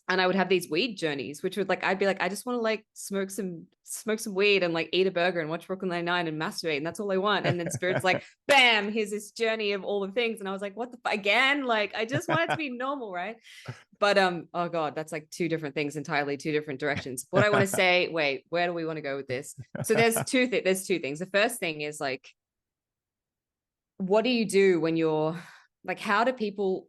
[SPEAKER 1] and I would have these weed journeys, which would like I'd be like, I just want to like smoke some weed and like eat a burger and watch Brooklyn Nine-Nine and masturbate, and that's all I want. And then Spirit's like, bam, here's this journey of all the things, and I was like, what the again? Like I just want it to be normal, right? But oh god, that's like two different things entirely, two different directions. What I want to say, wait, where do we want to go with this? So there's two things. The first thing is like, what do you do when you're like, how do people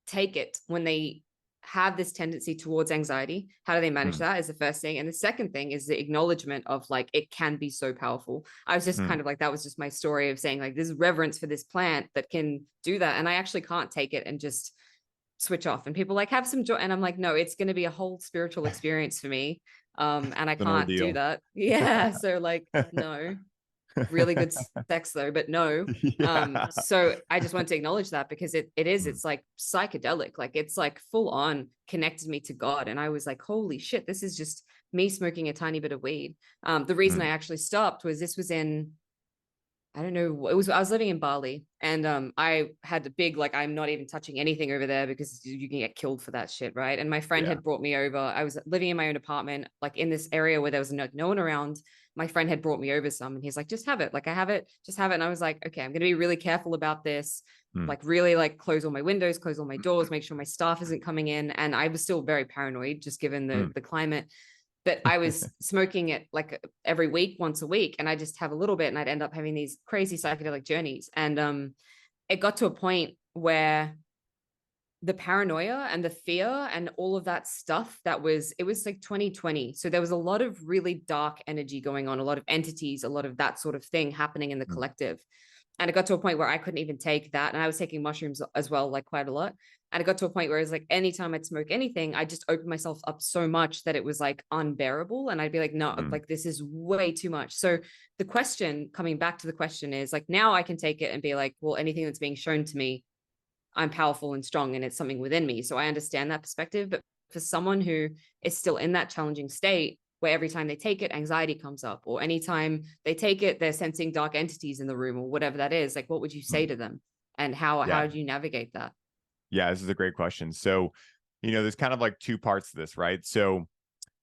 [SPEAKER 1] take it when they have this tendency towards anxiety? How do they manage
[SPEAKER 2] Mm,
[SPEAKER 1] that? Is the first thing. And the second thing is the acknowledgement of like it can be so powerful. I was just
[SPEAKER 2] mm,
[SPEAKER 1] kind of like, that was just my story of saying like this reverence for this plant that can do that. And I actually can't take it and just switch off. And people like have some joy. And I'm like, no, it's going to be a whole spiritual experience for me. And I
[SPEAKER 2] it's an
[SPEAKER 1] can't do
[SPEAKER 2] ordeal.
[SPEAKER 1] that. Yeah. So like, no. Really good sex though, but no.
[SPEAKER 2] Yeah.
[SPEAKER 1] So I just wanted to acknowledge that because
[SPEAKER 2] Mm,
[SPEAKER 1] it's like psychedelic, like it's like full on connected me to God. And I was like, holy shit, this is just me smoking a tiny bit of weed. The reason I
[SPEAKER 2] mm,
[SPEAKER 1] actually stopped was this was in, I don't know, it was I was living in Bali, and I had a big like I'm not even touching anything over there because you can get killed for that shit, right? And my friend
[SPEAKER 2] yeah.
[SPEAKER 1] had brought me over. I was living in my own apartment, like in this area where there was no one around. My friend had brought me over some, and he's like, just have it. Like I have it, just have it. And I was like, okay, I'm gonna be really careful about this.
[SPEAKER 2] Mm,
[SPEAKER 1] Like really like close all my windows, close all my doors, make sure my staff isn't coming in. And I was still very paranoid just given
[SPEAKER 2] mm,
[SPEAKER 1] the climate. But I was smoking it like every week, once a week, and I just have a little bit, and I'd end up having these crazy psychedelic journeys. And it got to a point where the paranoia and the fear and all of that stuff it was like 2020, so there was a lot of really dark energy going on, a lot of entities, a lot of that sort of thing happening in the
[SPEAKER 2] mm,
[SPEAKER 1] collective. And it got to a point where I couldn't even take that. And I was taking mushrooms as well, like quite a lot. And it got to a point where it was like anytime I'd smoke anything, I just opened myself up so much that it was like unbearable. And I'd be like, no,
[SPEAKER 2] mm,
[SPEAKER 1] like this is way too much. So the question, coming back to the question, is like now I can take it and be like, well, anything that's being shown to me, I'm powerful and strong and it's something within me. So I understand that perspective. But for someone who is still in that challenging state where every time they take it, anxiety comes up, or anytime they take it, they're sensing dark entities in the room or whatever that is, like what would you say
[SPEAKER 2] mm.
[SPEAKER 1] to them? And
[SPEAKER 2] Yeah.
[SPEAKER 1] how do you navigate that?
[SPEAKER 2] Yeah. This is a great question. So, there's kind of like two parts to this, right? So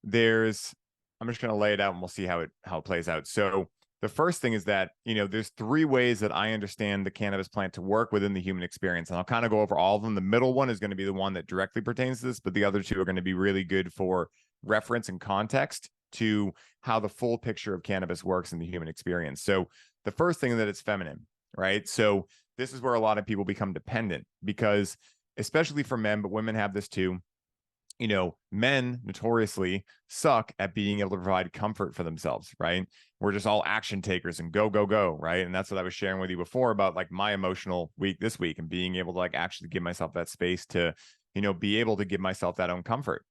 [SPEAKER 2] there's, I'm just going to lay it out and we'll see how it plays out. So the first thing is that, there's three ways that I understand the cannabis plant to work within the human experience. And I'll kind of go over all of them. The middle one is going to be the one that directly pertains to this, but the other two are going to be really good for reference and context to how the full picture of cannabis works in the human experience. So the first thing is that it's feminine, right? So this is where a lot of people become dependent because, especially for men, but women have this too. Men notoriously suck at being able to provide comfort for themselves, right? We're just all action takers and go, go, go, right? And that's what I was sharing with you before about like my emotional week this week and being able to like actually give myself that space to, be able to give myself that own comfort.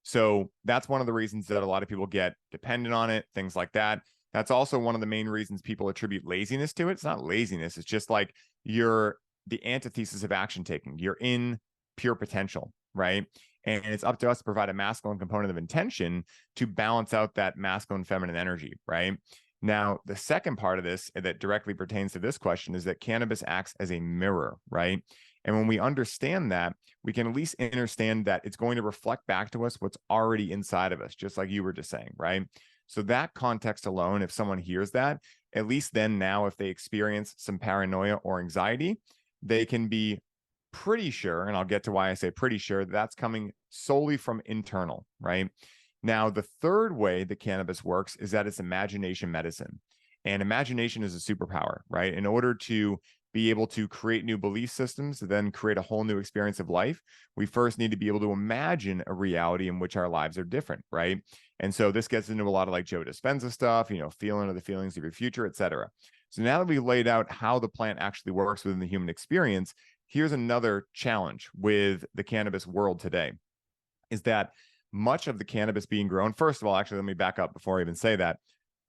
[SPEAKER 2] So that's one of the reasons that a lot of people get dependent on it, things like that. That's also one of the main reasons people attribute laziness to it. It's not laziness. It's just like you're the antithesis of action taking. You're in pure potential, right? And it's up to us to provide a masculine component of intention to balance out that masculine feminine energy, right? Now, the second part of this that directly pertains to this question is that cannabis acts as a mirror, right? And when we understand that, we can at least understand that it's going to reflect back to us what's already inside of us, just like you were just saying, right? So that context alone, if someone hears that, at least then now, if they experience some paranoia or anxiety, they can be pretty sure, and I'll get to why I say pretty sure, that's coming solely from internal, right? Now, the third way that cannabis works is that it's imagination medicine. And imagination is a superpower, right? In order to be able to create new belief systems, to then create a whole new experience of life, we first need to be able to imagine a reality in which our lives are different, right? And so this gets into a lot of like Joe Dispenza stuff, feeling of the feelings of your future, etc. So now that we've laid out how the plant actually works within the human experience, here's another challenge with the cannabis world today, is that much of the cannabis being grown, first of all, actually, let me back up before I even say that.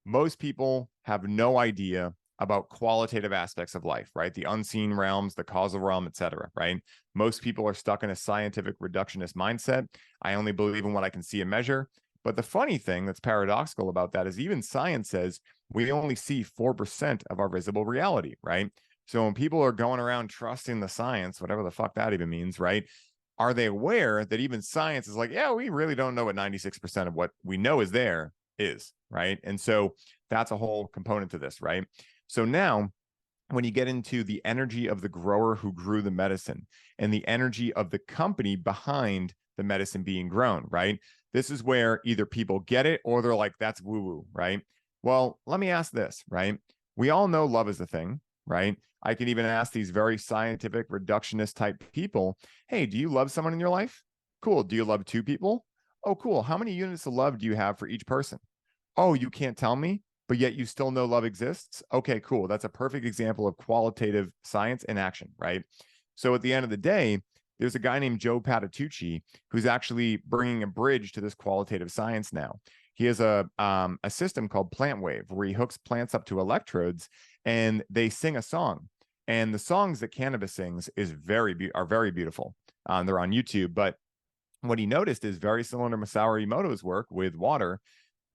[SPEAKER 2] Most people have no idea about qualitative aspects of life, right? The unseen realms, the causal realm, etc., right? Most people are stuck in a scientific reductionist mindset. I only believe in what I can see and measure. But the funny thing that's paradoxical about that is even science says we only see 4% of our visible reality, right? So when people are going around trusting the science, whatever the fuck that even means, right? Are they aware that even science is like, yeah, we really don't know what 96% of what we know is there is, right? And so that's a whole component to this, right? So now when you get into the energy of the grower who grew the medicine and the energy of the company behind the medicine being grown, right? This is where either people get it or they're like, that's woo-woo, right? Well, let me ask this, right? We all know love is a thing, right? I can even ask these very scientific reductionist type people, hey, do you love someone in your life? Cool. Do you love two people? Oh, cool. How many units of love do you have for each person? Oh, you can't tell me, but yet you still know love exists? Okay, cool. That's a perfect example of qualitative science in action, right? So at the end of the day, there's a guy named Joe Patitucci who's actually bringing a bridge to this qualitative science now. He has a system called Plant Wave where he hooks plants up to electrodes and they sing a song. And the songs that cannabis sings are very beautiful. They're on YouTube, but what he noticed is very similar to Masaru Emoto's work with water.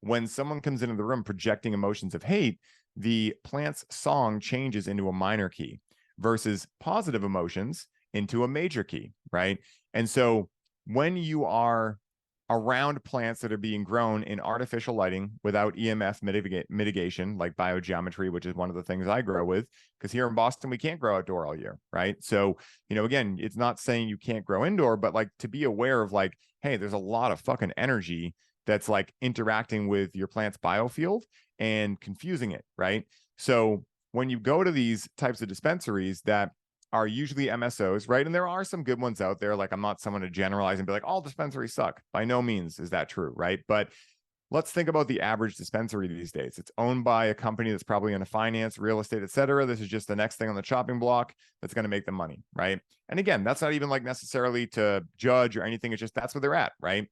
[SPEAKER 2] When someone comes into the room projecting emotions of hate, the plant's song changes into a minor key versus positive emotions into a major key, right? And so when you are around plants that are being grown in artificial lighting without EMF mitigation, like biogeometry, which is one of the things I grow with, because here in Boston, we can't grow outdoor all year, right? So, again, it's not saying you can't grow indoor, but like to be aware of like, hey, there's a lot of fucking energy that's like interacting with your plant's biofield and confusing it, right? So when you go to these types of dispensaries that are usually MSOs, right? And there are some good ones out there. Like, I'm not someone to generalize and be like, all dispensaries suck. By no means is that true, right? But let's think about the average dispensary these days. It's owned by a company that's probably into finance, real estate, et cetera. This is just the next thing on the chopping block that's going to make them money, right? And again, that's not even like necessarily to judge or anything. It's just that's where they're at, right?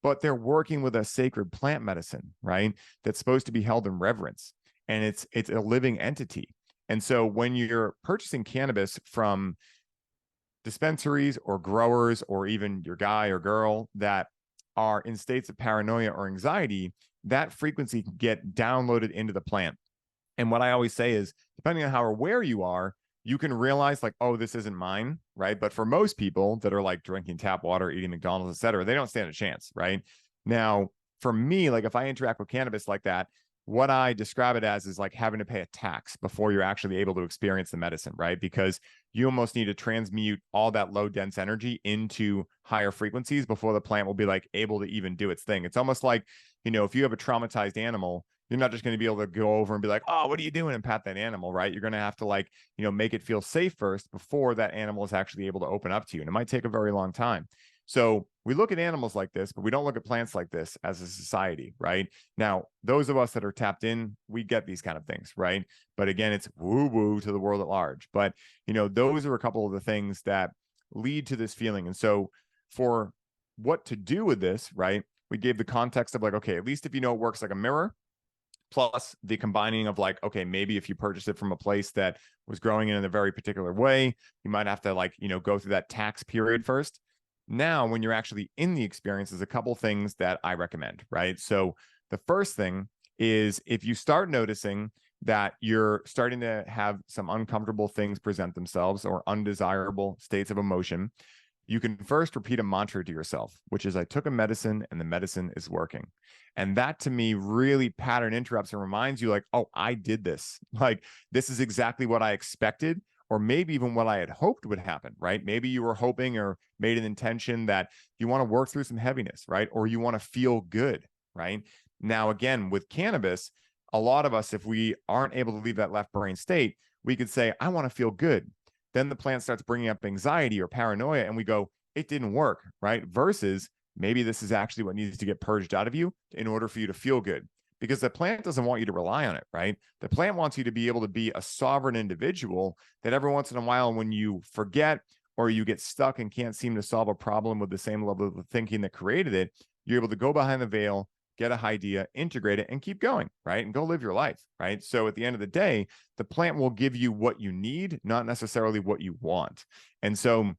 [SPEAKER 2] But they're working with a sacred plant medicine, right? That's supposed to be held in reverence. And it's a living entity. And so when you're purchasing cannabis from dispensaries or growers or even your guy or girl that are in states of paranoia or anxiety, that frequency can get downloaded into the plant. And what I always say is, depending on how aware you are, you can realize like, oh, this isn't mine, right? But for most people that are like drinking tap water, eating McDonald's, et cetera, they don't stand a chance, right? Now, for me, like if I interact with cannabis like that, what I describe it as is like having to pay a tax before you're actually able to experience the medicine, right? Because you almost need to transmute all that low dense energy into higher frequencies before the plant will be like able to even do its thing. It's almost like, if you have a traumatized animal, you're not just going to be able to go over and be like, oh, what are you doing? And pat that animal, right? You're going to have to like, make it feel safe first before that animal is actually able to open up to you. And it might take a very long time. So we look at animals like this, but we don't look at plants like this as a society, right? Now, those of us that are tapped in, we get these kind of things, right? But again, it's woo-woo to the world at large. But, those are a couple of the things that lead to this feeling. And so for what to do with this, right? We gave the context of like, okay, at least if you know it works like a mirror, plus the combining of like, okay, maybe if you purchase it from a place that was growing it in a very particular way, you might have to like, go through that tax period first. Now, when you're actually in the experience, there's a couple things that I recommend, right? So the first thing is if you start noticing that you're starting to have some uncomfortable things present themselves or undesirable states of emotion, you can first repeat a mantra to yourself, which is, I took a medicine and the medicine is working. And that to me really pattern interrupts and reminds you like, oh, I did this. Like, this is exactly what I expected, or maybe even what I had hoped would happen, right? Maybe you were hoping or made an intention that you want to work through some heaviness, right? Or you want to feel good, right? Now, again, with cannabis, a lot of us, if we aren't able to leave that left brain state, we could say, I want to feel good. Then the plant starts bringing up anxiety or paranoia, and we go, it didn't work, right? Versus maybe this is actually what needs to get purged out of you in order for you to feel good. Because the plant doesn't want you to rely on it, right? The plant wants you to be able to be a sovereign individual that every once in a while, when you forget or you get stuck and can't seem to solve a problem with the same level of thinking that created it, you're able to go behind the veil, get a idea, integrate it, and keep going, right? And go live your life, right? So at the end of the day, the plant will give you what you need, not necessarily what you want. And so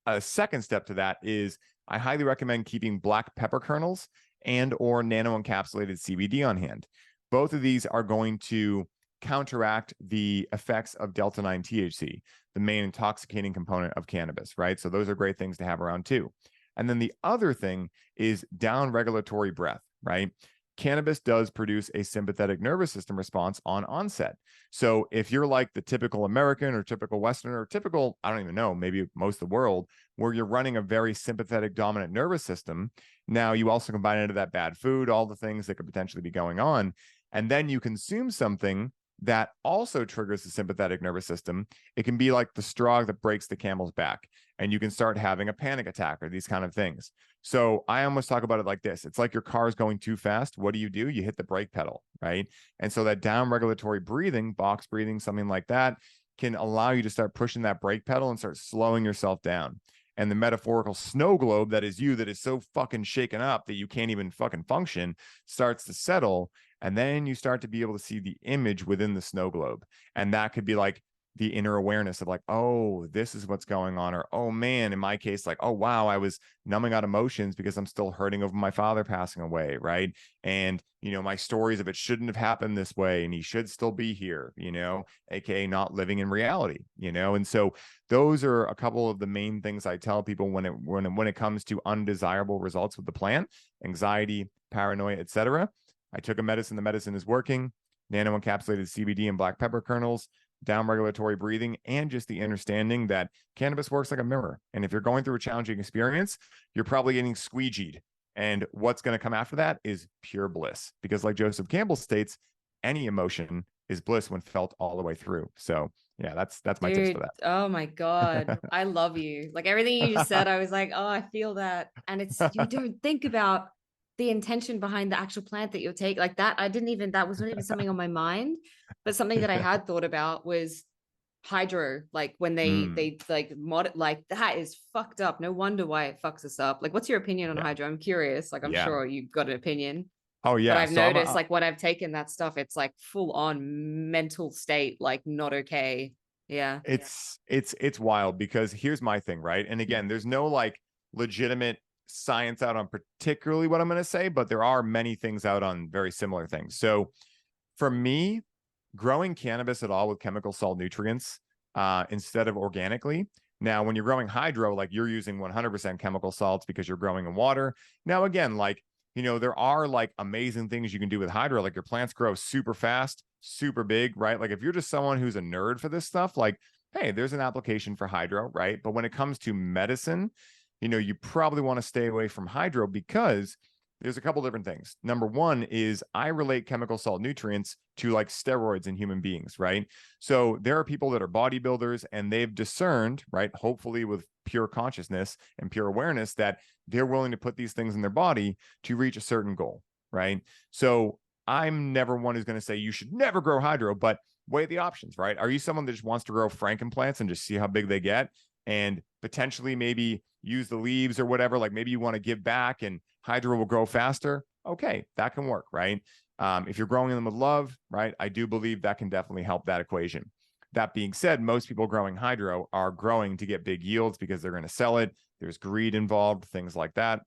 [SPEAKER 2] a second step to that is I highly recommend keeping black pepper kernels and or nano-encapsulated CBD on hand. Both of these are going to counteract the effects of delta-9 THC, the main intoxicating component of cannabis, right? So those are great things to have around too. And then the other thing is down-regulatory breath, right? Cannabis does produce a sympathetic nervous system response on onset. So if you're like the typical American or typical Westerner or typical, I don't even know, maybe most of the world, where you're running a very sympathetic dominant nervous system, now you also combine into that bad food, all the things that could potentially be going on, and then you consume something that also triggers the sympathetic nervous system. It can be like the straw that breaks the camel's back, and you can start having a panic attack or these kind of things. So I almost talk about it like this. It's like your car is going too fast. What do? You hit the brake pedal, right? And so that down regulatory breathing, box breathing, something like that, can allow you to start pushing that brake pedal and start slowing yourself down. And the metaphorical snow globe that is you, that is so fucking shaken up that you can't even fucking function, starts to settle. And then you start to be able to see the image within the snow globe. And that could be like the inner awareness of like, oh, this is what's going on. Or, oh man, in my case, like, oh, wow, I was numbing out emotions because I'm still hurting over my father passing away. Right. And, you know, my stories of it shouldn't have happened this way and he should still be here, you know, AKA not living in reality, you know. And so those are a couple of the main things I tell people when it comes to undesirable results with the plant, anxiety, paranoia, etc. I took a medicine. The medicine is working. Nano encapsulated CBD and black pepper kernels, down regulatory breathing, and just the understanding that cannabis works like a mirror. And if you're going through a challenging experience, you're probably getting squeegeed. And what's going to come after that is pure bliss. Because like Joseph Campbell states, any emotion is bliss when felt all the way through. So yeah, that's my tips for
[SPEAKER 1] Dude,
[SPEAKER 2] that.
[SPEAKER 1] oh my God. I love you. Like everything you just said, I was like, oh, I feel that. And it's, you don't think about the intention behind the actual plant that you'll take like that. That was not even something on my mind, but something that I
[SPEAKER 2] Yeah.
[SPEAKER 1] had thought about was hydro. Like when they like like that is fucked up. No wonder why it fucks us up. Like, what's your opinion on
[SPEAKER 2] Yeah.
[SPEAKER 1] hydro? I'm curious. Like, I'm
[SPEAKER 2] Yeah.
[SPEAKER 1] sure you've got an opinion.
[SPEAKER 2] Oh
[SPEAKER 1] But
[SPEAKER 2] yeah.
[SPEAKER 1] I've
[SPEAKER 2] So I'm
[SPEAKER 1] noticed like when I've taken that stuff, it's like full on mental state, like not okay. Yeah.
[SPEAKER 2] it's wild because here's my thing, right? And again, there's no like legitimate science out on particularly what I'm going to say, but there are many things out on very similar things. So for me, growing cannabis at all with chemical salt nutrients instead of organically. Now, when you're growing hydro, like you're using 100% chemical salts because you're growing in water. Now, again, like, you know, there are like amazing things you can do with hydro. Like your plants grow super fast, super big, right? Like if you're just someone who's a nerd for this stuff, like, hey, there's an application for hydro, right? But when it comes to medicine, you know, you probably want to stay away from hydro because there's a couple different things. Number one is I relate chemical salt nutrients to like steroids in human beings, right? So there are people that are bodybuilders and they've discerned, right, hopefully with pure consciousness and pure awareness, that they're willing to put these things in their body to reach a certain goal, right? So I'm never one who's going to say you should never grow hydro, but weigh the options, right? Are you someone that just wants to grow frankenplants and just see how big they get and potentially maybe use the leaves or whatever? Like maybe you want to give back and hydro will grow faster. Okay, that can work, right? If you're growing them with love, right? I do believe that can definitely help that equation. That being said, most people growing hydro are growing to get big yields because they're going to sell it. There's greed involved, things like that.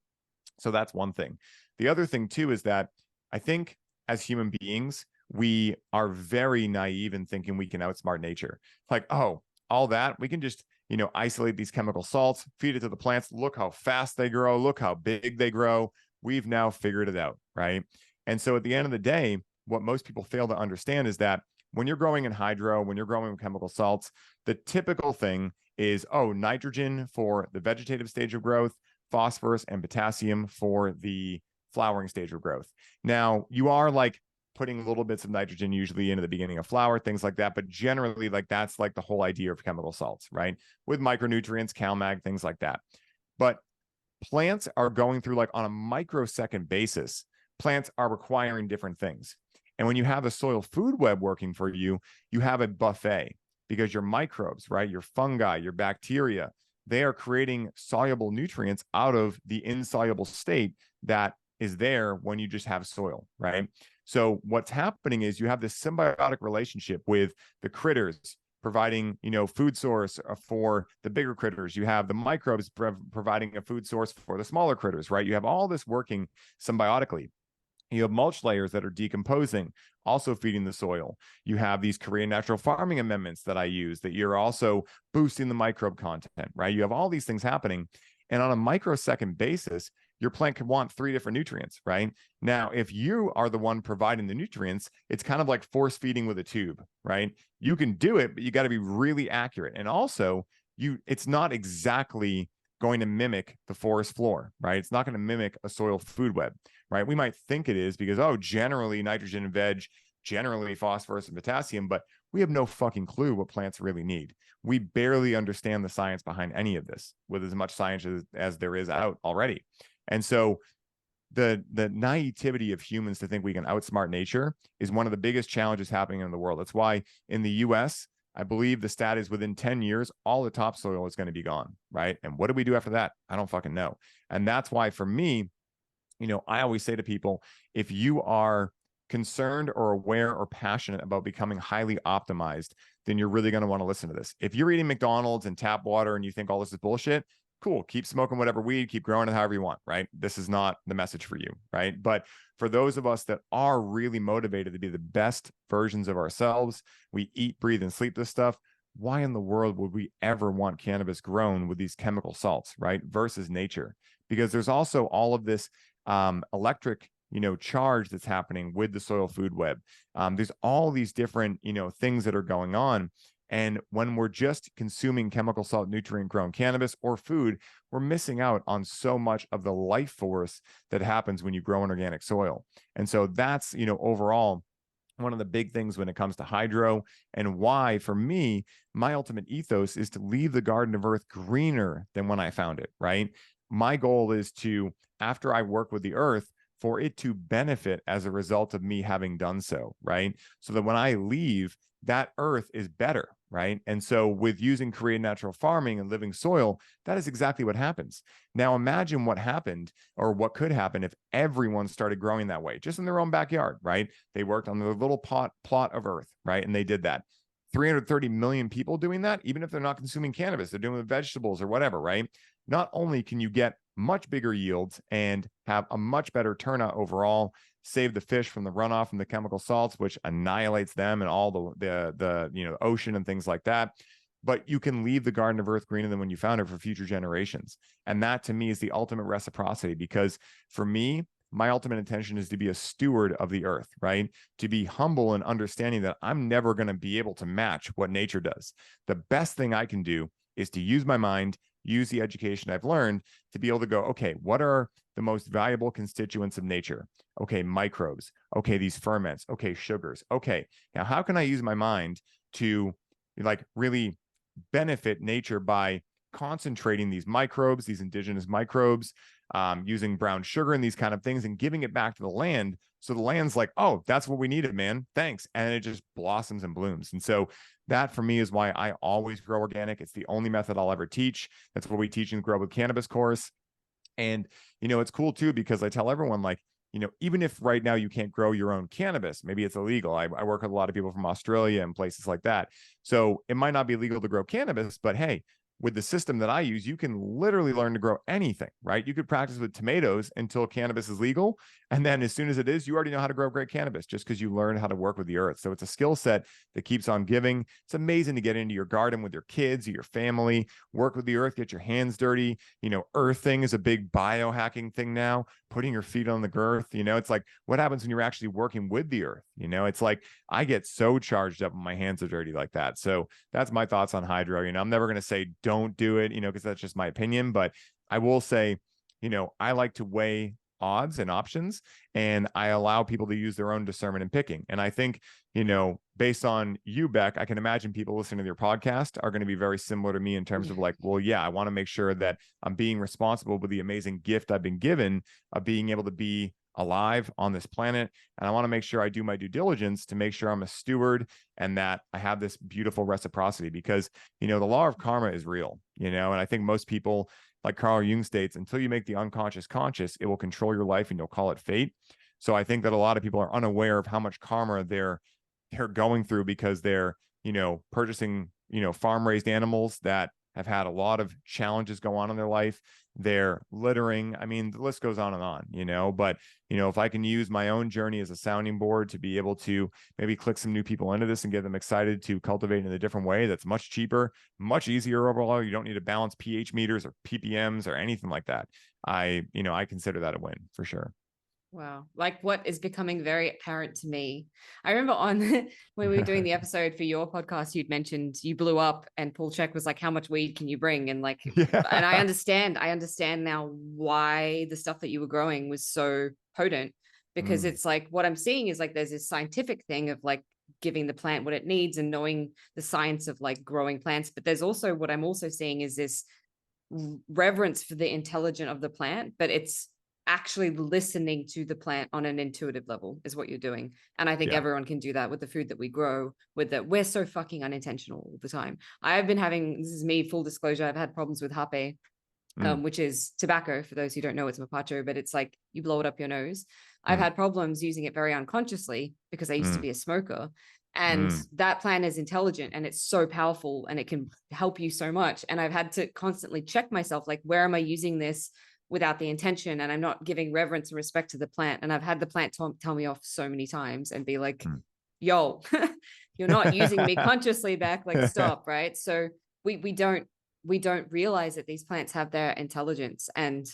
[SPEAKER 2] So that's one thing. The other thing too is that I think as human beings, we are very naive in thinking we can outsmart nature. Like, oh, all that, we can just, you know, isolate these chemical salts, feed it to the plants. Look how fast they grow. Look how big they grow. We've now figured it out, right? And so at the end of the day, what most people fail to understand is that when you're growing in hydro, when you're growing with chemical salts, the typical thing is, oh, nitrogen for the vegetative stage of growth, phosphorus and potassium for the flowering stage of growth. Now, you are like putting little bits of nitrogen usually into the beginning of flour, things like that. But generally, like that's like the whole idea of chemical salts, right? With micronutrients, CalMag, things like that. But plants are going through, like on a microsecond basis, plants are requiring different things. And when you have a soil food web working for you, you have a buffet, because your microbes, right, your fungi, your bacteria, they are creating soluble nutrients out of the insoluble state that is there when you just have soil, right? So what's happening is you have this symbiotic relationship with the critters providing, food source for the bigger critters. You have the microbes providing a food source for the smaller critters, right? You have all this working symbiotically. You have mulch layers that are decomposing, also feeding the soil. You have these Korean natural farming amendments that I use that you're also boosting the microbe content, right? You have all these things happening. And on a microsecond basis, your plant could want 3 different nutrients, right? Now, if you are the one providing the nutrients, it's kind of like force feeding with a tube, right? You can do it, but you got to be really accurate. And also, it's not exactly going to mimic the forest floor, right? It's not going to mimic a soil food web, right? We might think it is because, generally nitrogen and veg, generally phosphorus and potassium, but we have no fucking clue what plants really need. We barely understand the science behind any of this, with as much science as there is out already. And so the naivety of humans to think we can outsmart nature is one of the biggest challenges happening in the world. That's why in the US, I believe the stat is within 10 years, all the topsoil is going to be gone, right? And what do we do after that? I don't fucking know. And that's why for me, I always say to people, if you are concerned or aware or passionate about becoming highly optimized, then you're really going to want to listen to this. If you're eating McDonald's and tap water and you think all this is bullshit, cool, keep smoking whatever weed, keep growing it however you want, right? This is not the message for you, right? But for those of us that are really motivated to be the best versions of ourselves, we eat, breathe, and sleep this stuff. Why in the world would we ever want cannabis grown with these chemical salts, right? Versus nature? Because there's also all of this electric, charge that's happening with the soil food web. There's all these different, things that are going on. And when we're just consuming chemical salt nutrient grown cannabis or food, we're missing out on so much of the life force that happens when you grow in organic soil. And so that's, overall, one of the big things when it comes to hydro, and why, for me, my ultimate ethos is to leave the Garden of Earth greener than when I found it, right? My goal is to, after I work with the earth, for it to benefit as a result of me having done so, right? So that when I leave, that earth is better, right? And so with using Korean natural farming and living soil, that is exactly what happens. Now imagine what happened, or what could happen, if everyone started growing that way, just in their own backyard, right? They worked on their little plot of earth, right? And they did that. 330 million people doing that, even if they're not consuming cannabis, they're doing it with vegetables or whatever, right? Not only can you get much bigger yields and have a much better turnout overall, save the fish from the runoff from the chemical salts, which annihilates them and all the ocean and things like that. But you can leave the Garden of Earth greener than when you found it for future generations. And that to me is the ultimate reciprocity, because for me, my ultimate intention is to be a steward of the earth, right? To be humble and understanding that I'm never going to be able to match what nature does. The best thing I can do is to use my mind, use the education I've learned to be able to go, okay, what are the most valuable constituents of nature? Okay, microbes. Okay, these ferments. Okay, sugars. Okay, now how can I use my mind to really benefit nature by concentrating these microbes, these indigenous microbes, using brown sugar and these kind of things, and giving it back to the land. So the land's like, oh, that's what we needed, man. Thanks. And it just blossoms and blooms. And so that for me is why I always grow organic. It's the only method I'll ever teach. That's what we teach in the Grow with Cannabis course. And, it's cool too, because I tell everyone, even if right now you can't grow your own cannabis, maybe it's illegal. I work with a lot of people from Australia and places like that. So it might not be legal to grow cannabis, but hey, with the system that I use, you can literally learn to grow anything, right? You could practice with tomatoes until cannabis is legal. And then as soon as it is, you already know how to grow great cannabis just because you learn how to work with the earth. So it's a skill set that keeps on giving. It's amazing to get into your garden with your kids or your family, work with the earth, get your hands dirty. Earthing is a big biohacking thing now, putting your feet on the earth. It's like, what happens when you're actually working with the earth? It's like, I get so charged up when my hands are dirty like that. So that's my thoughts on hydro. I'm never going to say don't do it, because that's just my opinion. But I will say, I like to weigh odds and options, and I allow people to use their own discernment in picking. And I think, you know, based on you, Beck, I can imagine people listening to your podcast are going to be very similar to me in terms of like, well, yeah, I want to make sure that I'm being responsible with the amazing gift I've been given of being able to be alive on this planet. And I want to make sure I do my due diligence to make sure I'm a steward and that I have this beautiful reciprocity, because, you know, the law of karma is real, you know, and I think most people, like Carl Jung states, until you make the unconscious conscious, it will control your life and you'll call it fate. So I think that a lot of people are unaware of how much karma they're going through because they're, you know, purchasing, you know, farm raised animals that have had a lot of challenges go on in their life. They're littering. I mean, the list goes on, you know, but, you know, if I can use my own journey as a sounding board to be able to maybe click some new people into this and get them excited to cultivate in a different way, that's much cheaper, much easier overall. You don't need to balance pH meters or ppms or anything like that. I consider that a win for sure.
[SPEAKER 1] Wow. Like what is becoming very apparent to me. I remember on when we were doing the episode for your podcast, you'd mentioned you blew up and Paul Check was like, how much weed can you bring? And like,
[SPEAKER 2] Yeah.
[SPEAKER 1] and I understand now why the stuff that you were growing was so potent, because it's like, what I'm seeing is like, there's this scientific thing of like giving the plant what it needs and knowing the science of like growing plants. But there's also, what I'm also seeing is this reverence for the intelligence of the plant, but it's actually listening to the plant on an intuitive level is what you're doing. And I think everyone can do that with the food that we grow, with that. We're so fucking unintentional all the time. I've been having, this is me, full disclosure, I've had problems with hape, which is tobacco. For those who don't know, it's mapacho, but it's like you blow it up your nose. I've had problems using it very unconsciously because I used to be a smoker. And that plant is intelligent and it's so powerful and it can help you so much. And I've had to constantly check myself, like, where am I using this without the intention, and I'm not giving reverence and respect to the plant. And I've had the plant tell me off so many times and be like, yo, you're not using me consciously, back, like stop. Right. So we don't realize that these plants have their intelligence. And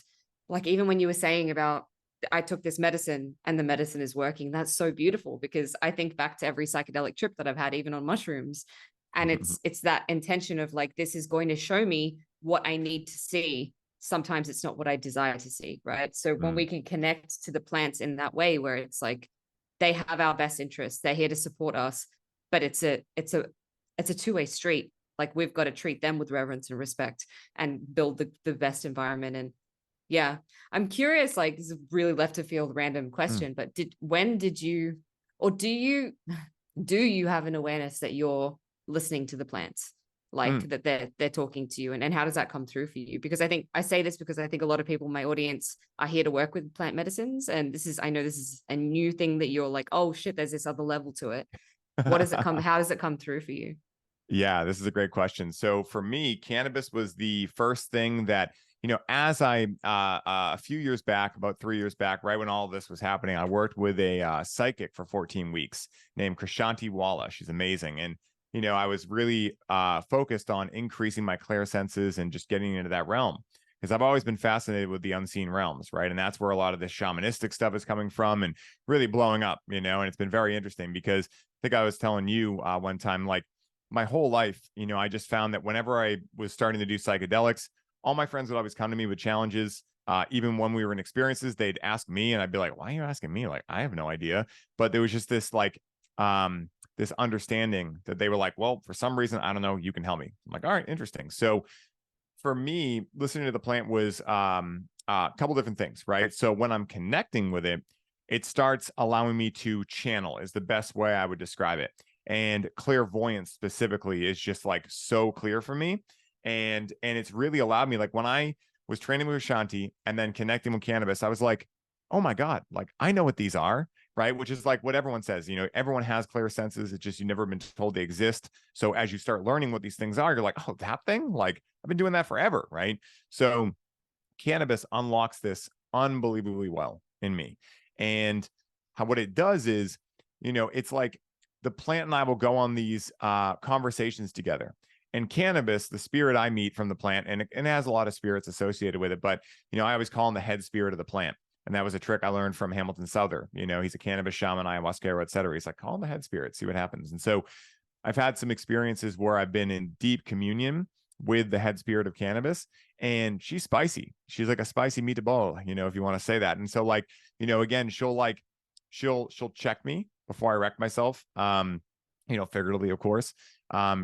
[SPEAKER 1] like, even when you were saying about, I took this medicine and the medicine is working, that's so beautiful, because I think back to every psychedelic trip that I've had, even on mushrooms. And it's that intention of like, this is going to show me what I need to see. Sometimes it's not what I desire to see, right? So when we can connect to the plants in that way, where it's like they have our best interests, they're here to support us, but it's a two-way street. Like, we've got to treat them with reverence and respect and build the best environment. And yeah, I'm curious, like, this is a really left of field random question, but do you have an awareness that you're listening to the plants? Like that they're talking to you, and how does that come through for you? Because I think I say this because I think a lot of people in my audience are here to work with plant medicines, and I know this is a new thing that you're like, oh shit, there's this other level to it. How does it come through for you?
[SPEAKER 2] Yeah, this is a great question. So for me, cannabis was the first thing that, you know, as I a few years back, about 3 years back, right when all of this was happening, I worked with a psychic for 14 weeks named Krishanti Walla. She's amazing. And you know, I was really focused on increasing my clairsenses and just getting into that realm, because I've always been fascinated with the unseen realms, right? And that's where a lot of this shamanistic stuff is coming from and really blowing up, you know, and it's been very interesting because I think I was telling you one time, like, my whole life, you know, I just found that whenever I was starting to do psychedelics, all my friends would always come to me with challenges. Even when we were in experiences, they'd ask me and I'd be like, why are you asking me? Like, I have no idea. But there was just this like, this understanding that they were like, well, for some reason, I don't know, you can help me. I'm like, all right, interesting. So for me, listening to the plant was a couple different things, right? So when I'm connecting with it, it starts allowing me to channel, is the best way I would describe it. And clairvoyance specifically is just like so clear for me. And it's really allowed me, like when I was training with Shanti and then connecting with cannabis, I was like, oh my God, like I know what these are. Right. Which is like what everyone says, you know, everyone has clear senses. It's just, you've never been told they exist. So as you start learning what these things are, you're like, oh, that thing, like I've been doing that forever. Right. So cannabis unlocks this unbelievably well in me. And what it does is, you know, it's like the plant and I will go on these conversations together. And cannabis, the spirit I meet from the plant, and it has a lot of spirits associated with it, but, you know, I always call him the head spirit of the plant. And that was a trick I learned from Hamilton Souther. You know, he's a cannabis shaman, ayahuasca, et cetera. He's like, call him the head spirit, see what happens. And so I've had some experiences where I've been in deep communion with the head spirit of cannabis, and she's spicy. She's like a spicy meatball, you know, if you want to say that. And so like, you know, again, she'll check me before I wreck myself. You know, figuratively, of course.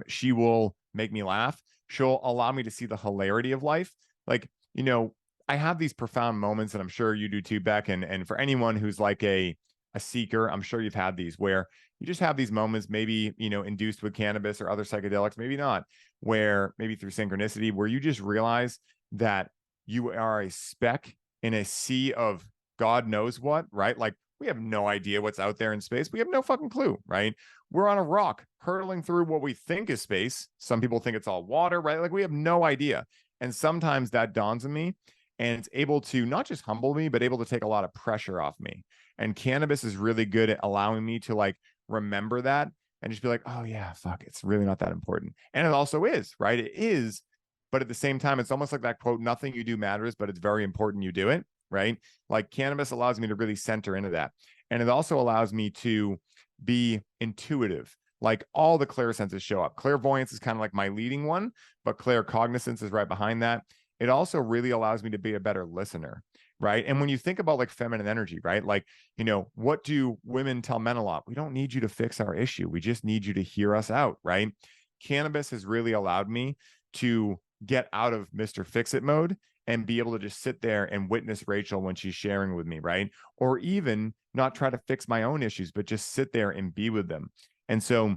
[SPEAKER 2] She will make me laugh. She'll allow me to see the hilarity of life. Like, you know, I have these profound moments, and I'm sure you do too, Beck. And for anyone who's like a seeker, I'm sure you've had these where you just have these moments, maybe, you know, induced with cannabis or other psychedelics, maybe not, where maybe through synchronicity, where you just realize that you are a speck in a sea of God knows what, right? Like, we have no idea what's out there in space. We have no fucking clue, right? We're on a rock hurtling through what we think is space. Some people think it's all water, right? Like, we have no idea. And sometimes that dawns on me, and it's able to not just humble me, but able to take a lot of pressure off me. And cannabis is really good at allowing me to like remember that and just be like, oh yeah, fuck, it's really not that important. And it also is, right? It is. But at the same time, it's almost like that quote, nothing you do matters, but it's very important you do it, right? Like, cannabis allows me to really center into that. And it also allows me to be intuitive. Like, all the clairsenses show up. Clairvoyance is kind of like my leading one, but claircognizance is right behind that. It also really allows me to be a better listener, right? And when you think about like feminine energy, right? Like, you know, what do women tell men a lot? We don't need you to fix our issue. We just need you to hear us out, right? Cannabis has really allowed me to get out of Mr. Fix-It mode and be able to just sit there and witness Rachel when she's sharing with me, right? Or even not try to fix my own issues, but just sit there and be with them. And so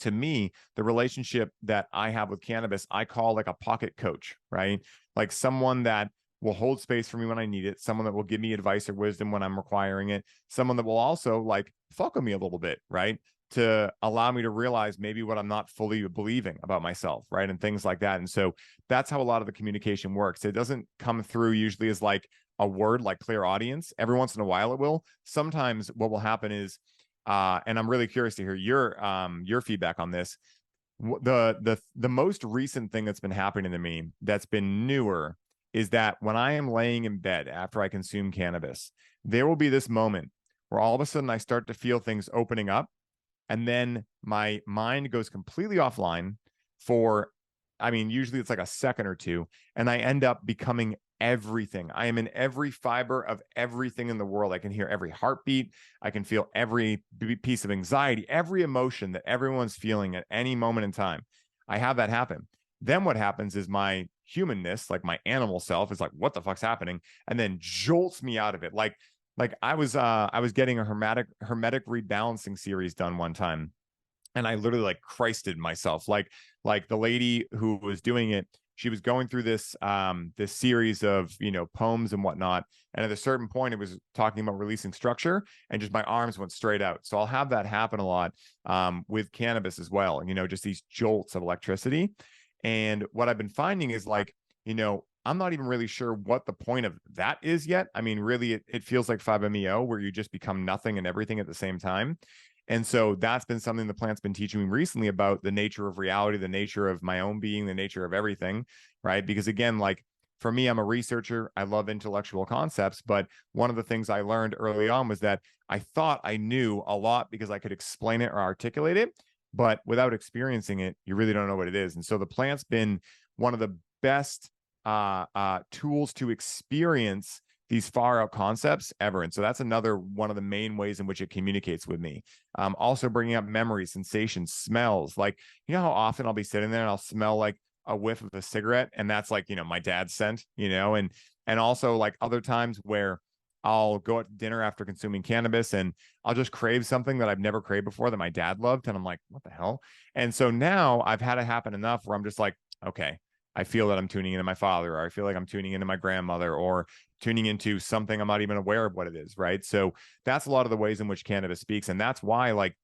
[SPEAKER 2] to me, the relationship that I have with cannabis, I call like a pocket coach, right? Like someone that will hold space for me when I need it, someone that will give me advice or wisdom when I'm requiring it, someone that will also like fuck with me a little bit, right? To allow me to realize maybe what I'm not fully believing about myself, right? And things like that. And so that's how a lot of the communication works. It doesn't come through usually as like a word like clear audience. Every once in a while it will. Sometimes what will happen is, and I'm really curious to hear your feedback on this. The most recent thing that's been happening to me that's been newer is that when I am laying in bed after I consume cannabis, there will be this moment where all of a sudden I start to feel things opening up, and then my mind goes completely offline for, I mean, usually it's like a second or two, and I end up becoming everything. I am in every fiber of everything in the world. I can hear every heartbeat. I can feel every piece of anxiety, every emotion that everyone's feeling at any moment in time. I have that happen. Then what happens is my humanness, like my animal self, is like, what the fuck's happening? And then jolts me out of it. Like I was getting a hermetic rebalancing series done one time, and I literally like Christed myself. Like the lady who was doing it, she was going through this series of, you know, poems and whatnot, and at a certain point it was talking about releasing structure, and just my arms went straight out. So I'll have that happen a lot with cannabis as well, you know, just these jolts of electricity. And what I've been finding is like, you know, I'm not even really sure what the point of that is yet. I mean, really, it feels like 5-MeO, where you just become nothing and everything at the same time. And so that's been something the plant's been teaching me recently about the nature of reality, the nature of my own being, the nature of everything, right? Because again, like for me, I'm a researcher. I love intellectual concepts, but one of the things I learned early on was that I thought I knew a lot because I could explain it or articulate it, but without experiencing it, you really don't know what it is. And so the plant's been one of the best tools to experience these far out concepts ever. And so that's another one of the main ways in which it communicates with me. Also bringing up memories, sensations, smells. Like, you know how often I'll be sitting there and I'll smell like a whiff of a cigarette, and that's like, you know, my dad's scent, you know, and also like other times where I'll go out to dinner after consuming cannabis and I'll just crave something that I've never craved before that my dad loved. And I'm like, what the hell? And so now I've had it happen enough where I'm just like, okay, I feel that I'm tuning into my father, or I feel like I'm tuning into my grandmother, or tuning into something I'm not even aware of what it is, right? So that's a lot of the ways in which cannabis speaks. And that's why, like,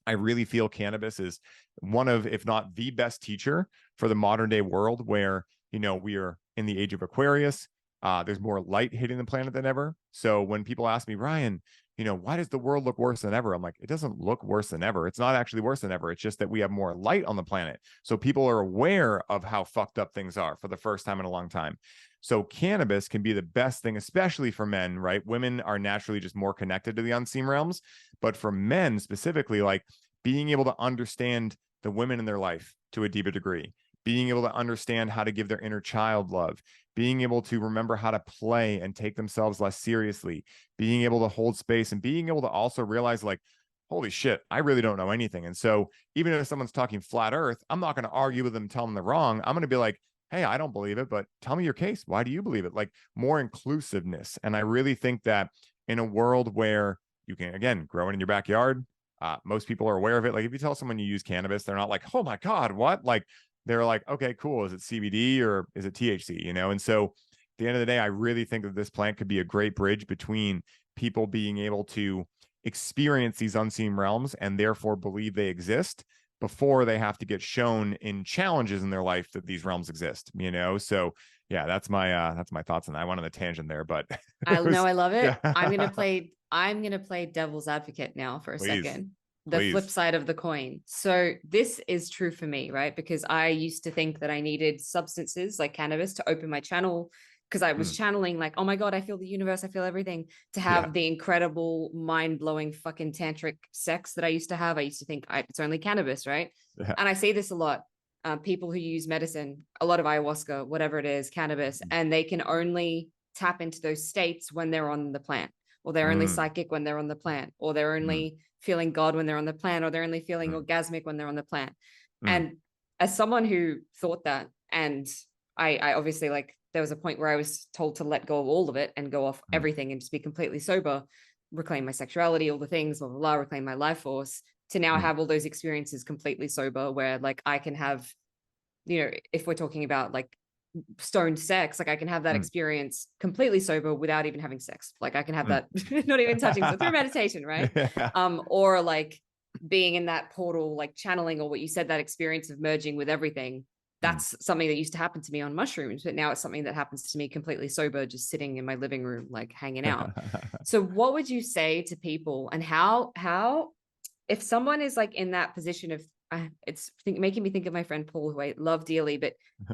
[SPEAKER 2] I really feel cannabis is one of, if not the best teacher for the modern day world, where, you know, we are in the age of Aquarius. There's more light hitting the planet than ever. So when people ask me, Ryan, you know, why does the world look worse than ever? I'm like, it doesn't look worse than ever. It's not actually worse than ever. It's just that we have more light on the planet. So people are aware of how fucked up things are for the first time in a long time. So cannabis can be the best thing, especially for men, right? Women are naturally just more connected to the unseen realms. But for men specifically, like being able to understand the women in their life to a deeper degree, being able to understand how to give their inner child love, being able to remember how to play and take themselves less seriously, being able to hold space, and being able to also realize, like, holy shit, I really don't know anything. And so even if someone's talking flat earth, I'm not going to argue with them, tell them they're wrong. I'm going to be like, hey, I don't believe it, but tell me your case. Why do you believe it? Like, more inclusiveness. And I really think that in a world where you can, again, grow it in your backyard, most people are aware of it. Like, if you tell someone you use cannabis, they're not like, oh my God, what? Like, they're like, okay, cool. Is it CBD or is it THC? You know? And so at the end of the day, I really think that this plant could be a great bridge between people being able to experience these unseen realms and therefore believe they exist before they have to get shown in challenges in their life that these realms exist, you know? So yeah, that's my thoughts on that. I went on a tangent there, but
[SPEAKER 1] I know, I love it.
[SPEAKER 2] yeah.
[SPEAKER 1] I'm gonna play devil's advocate now for a
[SPEAKER 2] Please,
[SPEAKER 1] second. The flip
[SPEAKER 2] please.
[SPEAKER 1] side of the coin. So this is true for me, right? Because I used to think that I needed substances like cannabis to open my channel, because I was
[SPEAKER 2] Mm,
[SPEAKER 1] channeling like, oh my God, I feel the universe, I feel everything, to
[SPEAKER 2] yeah.
[SPEAKER 1] have the incredible, mind-blowing fucking tantric sex that I used to have. I used to think it's only cannabis, right?
[SPEAKER 2] Yeah.
[SPEAKER 1] And I see this a lot. People who use medicine, a lot of ayahuasca, whatever it is, cannabis, and they can only tap into those states when they're on the plant, or they're only
[SPEAKER 2] Mm,
[SPEAKER 1] psychic when they're on the plant, or they're
[SPEAKER 2] mm,
[SPEAKER 1] only feeling God when they're on the plant, or they're only feeling
[SPEAKER 2] mm,
[SPEAKER 1] orgasmic when they're on the plant.
[SPEAKER 2] mm,
[SPEAKER 1] And as someone who thought that, and I obviously, like, there was a point where I was told to let go of all of it and go off
[SPEAKER 2] mm,
[SPEAKER 1] everything and just be completely sober, reclaim my sexuality, all the things, blah, blah, blah, reclaim my life force, to now
[SPEAKER 2] mm,
[SPEAKER 1] have all those experiences completely sober, where like I can have, you know, if we're talking about like stoned sex, like I can have that
[SPEAKER 2] mm.
[SPEAKER 1] experience completely sober without even having sex. Like I can have
[SPEAKER 2] Mm.
[SPEAKER 1] that not even touching, so through meditation, right?
[SPEAKER 2] Yeah.
[SPEAKER 1] Or like being in that portal, like channeling, or what you said, that experience of merging with everything.
[SPEAKER 2] Mm.
[SPEAKER 1] That's something that used to happen to me on mushrooms, but now it's something that happens to me completely sober, just sitting in my living room, like hanging out. So what would you say to people, and how if someone is like in that position of, making me think of my friend Paul, who I love dearly, but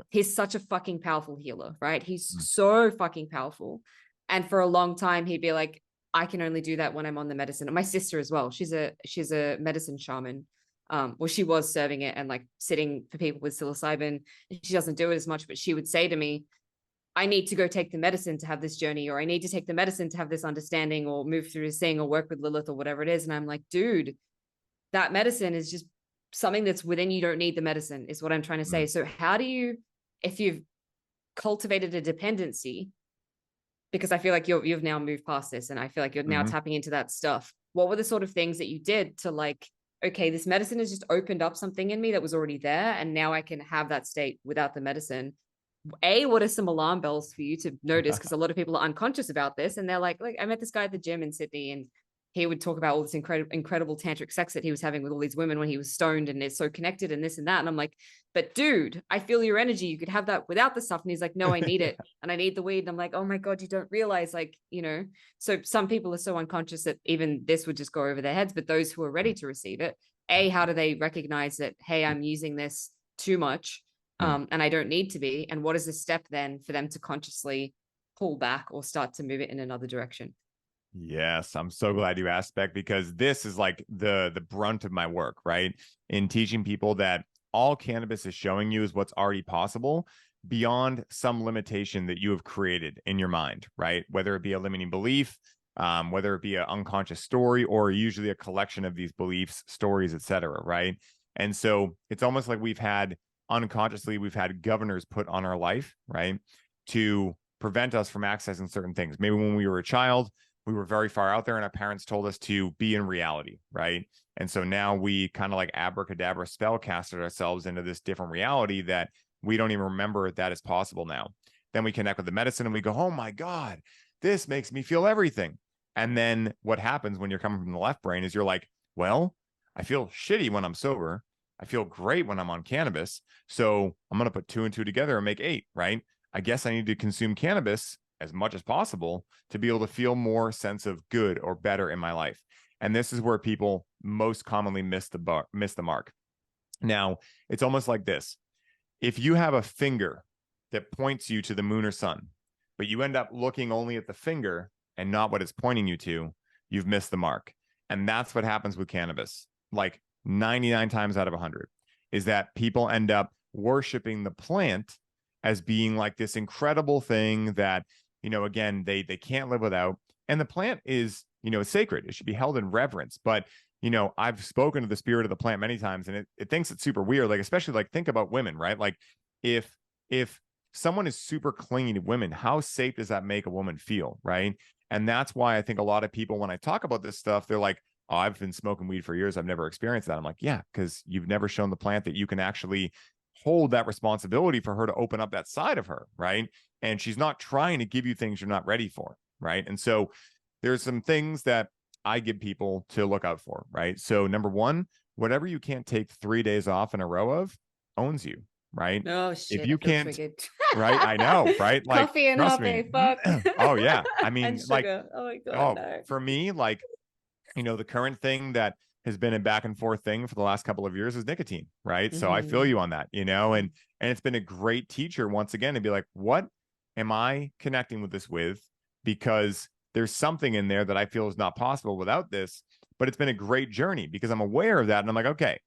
[SPEAKER 1] he's such a fucking powerful healer, right? He's
[SPEAKER 2] Mm,
[SPEAKER 1] so fucking powerful. And for a long time, he'd be like, I can only do that when I'm on the medicine. And my sister as well. She's a medicine shaman. Well, she was serving it and like sitting for people with psilocybin. She doesn't do it as much, but she would say to me, I need to go take the medicine to have this journey, or I need to take the medicine to have this understanding, or move through this thing, or work with Lilith, or whatever it is. And I'm like, dude, that medicine is just something that's within you. Don't need the medicine, is what I'm trying to say.
[SPEAKER 2] mm,
[SPEAKER 1] So how do you, if you've cultivated a dependency, because I feel like you've now moved past this, and I feel like you're now
[SPEAKER 2] mhm.
[SPEAKER 1] tapping into that stuff, what were the sort of things that you did to like, okay, this medicine has just opened up something in me that was already there, and now I can have that state without the medicine? What are some alarm bells for you to notice? Because a lot of people are unconscious about this, and they're like, I met this guy at the gym in Sydney, and he would talk about all this incredible tantric sex that he was having with all these women when he was stoned, and it's so connected and this and that. And I'm like, but dude, I feel your energy. You could have that without the stuff. And he's like, no, I need it. And I need the weed. And I'm like, oh my God, you don't realize, like, you know, so some people are so unconscious that even this would just go over their heads. But those who are ready to receive it, how do they recognize that, hey, I'm using this too much,
[SPEAKER 2] Mm.
[SPEAKER 1] and I don't need to be? And what is the step then for them to consciously pull back or start to move it in another direction?
[SPEAKER 2] Yes, I'm so glad you asked, Beck, because this is like the brunt of my work, right? In teaching people that all cannabis is showing you is what's already possible beyond some limitation that you have created in your mind, right? Whether it be a limiting belief, whether it be an unconscious story, or usually a collection of these beliefs, stories, etc., right? And so it's almost like we've had governors put on our life, right, to prevent us from accessing certain things. Maybe when we were a child, we were very far out there and our parents told us to be in reality, right? And so now we kind of like abracadabra spell casted ourselves into this different reality that we don't even remember that is possible now. Then we connect with the medicine and we go, oh my God, this makes me feel everything. And then what happens when you're coming from the left brain is you're like, well, I feel shitty when I'm sober. I feel great when I'm on cannabis. So I'm going to put two and two together and make eight, right? I guess I need to consume cannabis as much as possible to be able to feel more sense of good or better in my life. And this is where people most commonly miss the mark. Now, it's almost like this. If you have a finger that points you to the moon or sun, but you end up looking only at the finger and not what it's pointing you to, you've missed the mark. And that's what happens with cannabis. Like 99 times out of 100 is that people end up worshiping the plant as being like this incredible thing that, you know, again, they can't live without. And the plant is, you know, sacred. It should be held in reverence. But, you know, I've spoken to the spirit of the plant many times, and it thinks it's super weird. Like, especially like, think about women, right? Like if someone is super clingy to women, how safe does that make a woman feel, right? And that's why I think a lot of people, when I talk about this stuff, they're like, oh, I've been smoking weed for years, I've never experienced that. I'm like, yeah, because you've never shown the plant that you can actually hold that responsibility for her to open up that side of her, right? And she's not trying to give you things you're not ready for, right? And so there's some things that I give people to look out for, right? So number one, whatever you can't take 3 days off in a row of owns you, right?
[SPEAKER 1] Oh
[SPEAKER 2] If
[SPEAKER 1] shit, I
[SPEAKER 2] you
[SPEAKER 1] feel
[SPEAKER 2] can't,
[SPEAKER 1] triggered.
[SPEAKER 2] right? I know, right? Like,
[SPEAKER 1] Coffee and
[SPEAKER 2] trust me.
[SPEAKER 1] coffee, fuck.
[SPEAKER 2] Oh yeah. I
[SPEAKER 1] And
[SPEAKER 2] mean, like,
[SPEAKER 1] sugar. Oh my god,
[SPEAKER 2] oh,
[SPEAKER 1] no.
[SPEAKER 2] for me, like, you know, the current thing that has been a back and forth thing for the last couple of years is nicotine, right? So I feel you on that, you know, and it's been a great teacher once again to be like, what am I connecting with this with? Because there's something in there that I feel is not possible without this. But it's been a great journey because I'm aware of that, and I'm like, okay,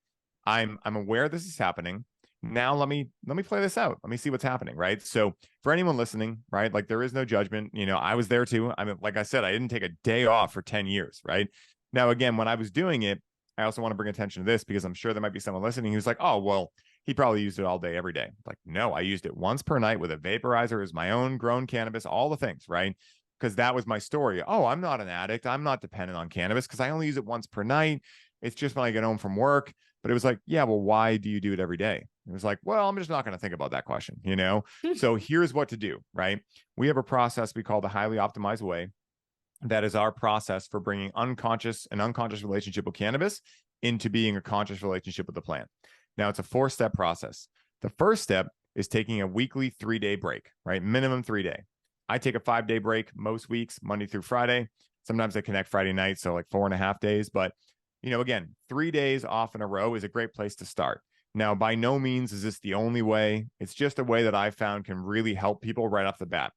[SPEAKER 2] I'm aware this is happening. Now let me play this out. Let me see what's happening, right? So for anyone listening, right, like there is no judgment. You know, I was there too. I mean, like I said, I didn't take a day off for 10 years, right? Now, again, when I was doing it, I also want to bring attention to this because I'm sure there might be someone listening who's like, oh, well, he probably used it all day, every day. Like, no, I used it once per night with a vaporizer. It was my own grown cannabis, all the things, right? Because that was my story. Oh, I'm not an addict. I'm not dependent on cannabis because I only use it once per night. It's just when I get home from work. But it was like, yeah, well, why do you do it every day? It was like, well, I'm just not going to think about that question, you know? So here's what to do, right? We have a process we call the highly optimized way. That is our process for bringing an unconscious relationship with cannabis into being a conscious relationship with the plant. Now, it's a 4-step process. The first step is taking a weekly 3-day break, right? Minimum 3-day. I take a 5-day break most weeks, Monday through Friday. Sometimes I connect Friday night, so like 4.5 days. But, you know, again, 3 days off in a row is a great place to start. Now, by no means is this the only way. It's just a way that I've found can really help people right off the bat.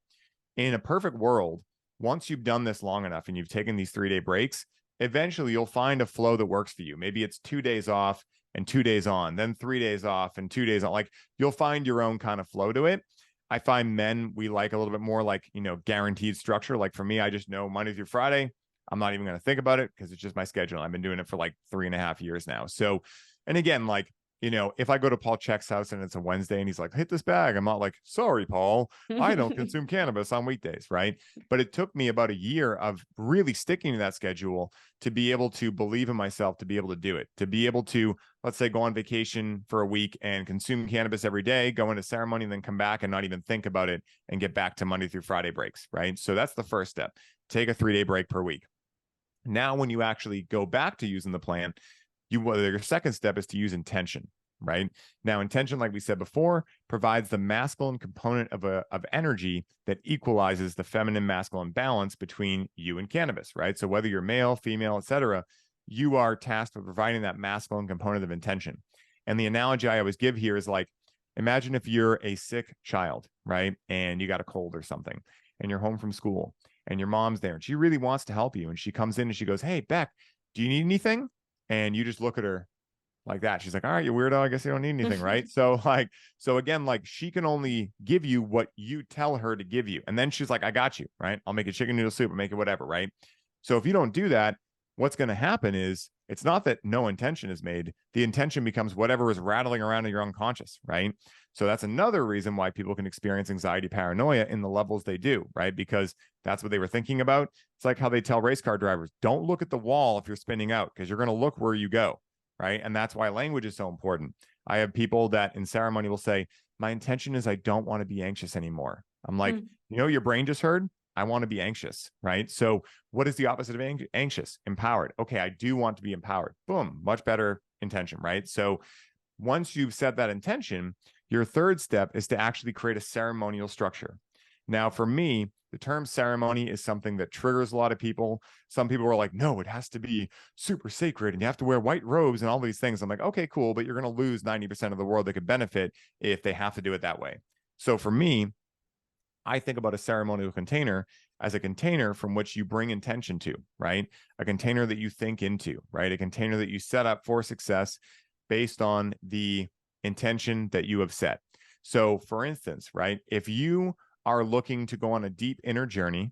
[SPEAKER 2] In a perfect world, once you've done this long enough and you've taken these 3-day breaks, eventually you'll find a flow that works for you. Maybe it's 2 days off and 2 days on, then 3 days off and 2 days on. Like, you'll find your own kind of flow to it. I find men, we like a little bit more like, you know, guaranteed structure. Like for me, I just know Monday through Friday, I'm not even going to think about it because it's just my schedule. I've been doing it for like 3.5 years now. So, and again, like, you know, if I go to Paul Check's house and it's a Wednesday and he's like, hit this bag, I'm not like, sorry, Paul, I don't consume cannabis on weekdays, right? But it took me about a year of really sticking to that schedule to be able to believe in myself, to be able to do it, to be able to, let's say, go on vacation for a week and consume cannabis every day, go into ceremony and then come back and not even think about it and get back to Monday through Friday breaks, right? So that's the first step. Take a 3-day break per week. Now, when you actually go back to using the plan, your second step is to use intention, right? Now, intention, like we said before, provides the masculine component of energy that equalizes the feminine masculine balance between you and cannabis, right? So whether you're male, female, etc., you are tasked with providing that masculine component of intention. And the analogy I always give here is like, imagine if you're a sick child, right? And you got a cold or something, and you're home from school, and your mom's there, and she really wants to help you. And she comes in and she goes, hey, Beck, do you need anything? And you just look at her like that. She's like, all right, you weirdo, I guess you don't need anything, right? So again, like she can only give you what you tell her to give you. And then she's like, I got you, right? I'll make a chicken noodle soup or make it whatever, right? So if you don't do that, what's going to happen is it's not that no intention is made. The intention becomes whatever is rattling around in your unconscious, right? So that's another reason why people can experience anxiety, paranoia in the levels they do, right? Because that's what they were thinking about. It's like how they tell race car drivers, don't look at the wall if you're spinning out because you're going to look where you go, right? And that's why language is so important. I have people that in ceremony will say, my intention is I don't want to be anxious anymore. I'm like, you know, your brain just heard, I want to be anxious, right? So what is the opposite of anxious? Empowered. Okay, I do want to be empowered. Boom, much better intention, right? So once you've set that intention, your third step is to actually create a ceremonial structure. Now, for me, the term ceremony is something that triggers a lot of people. Some people are like, no, it has to be super sacred and you have to wear white robes and all these things. I'm like, okay, cool, but you're going to lose 90% of the world that could benefit if they have to do it that way. So for me, I think about a ceremonial container as a container from which you bring intention to, right? A container that you think into, right? A container that you set up for success based on the intention that you have set. So for instance, right, if you are looking to go on a deep inner journey,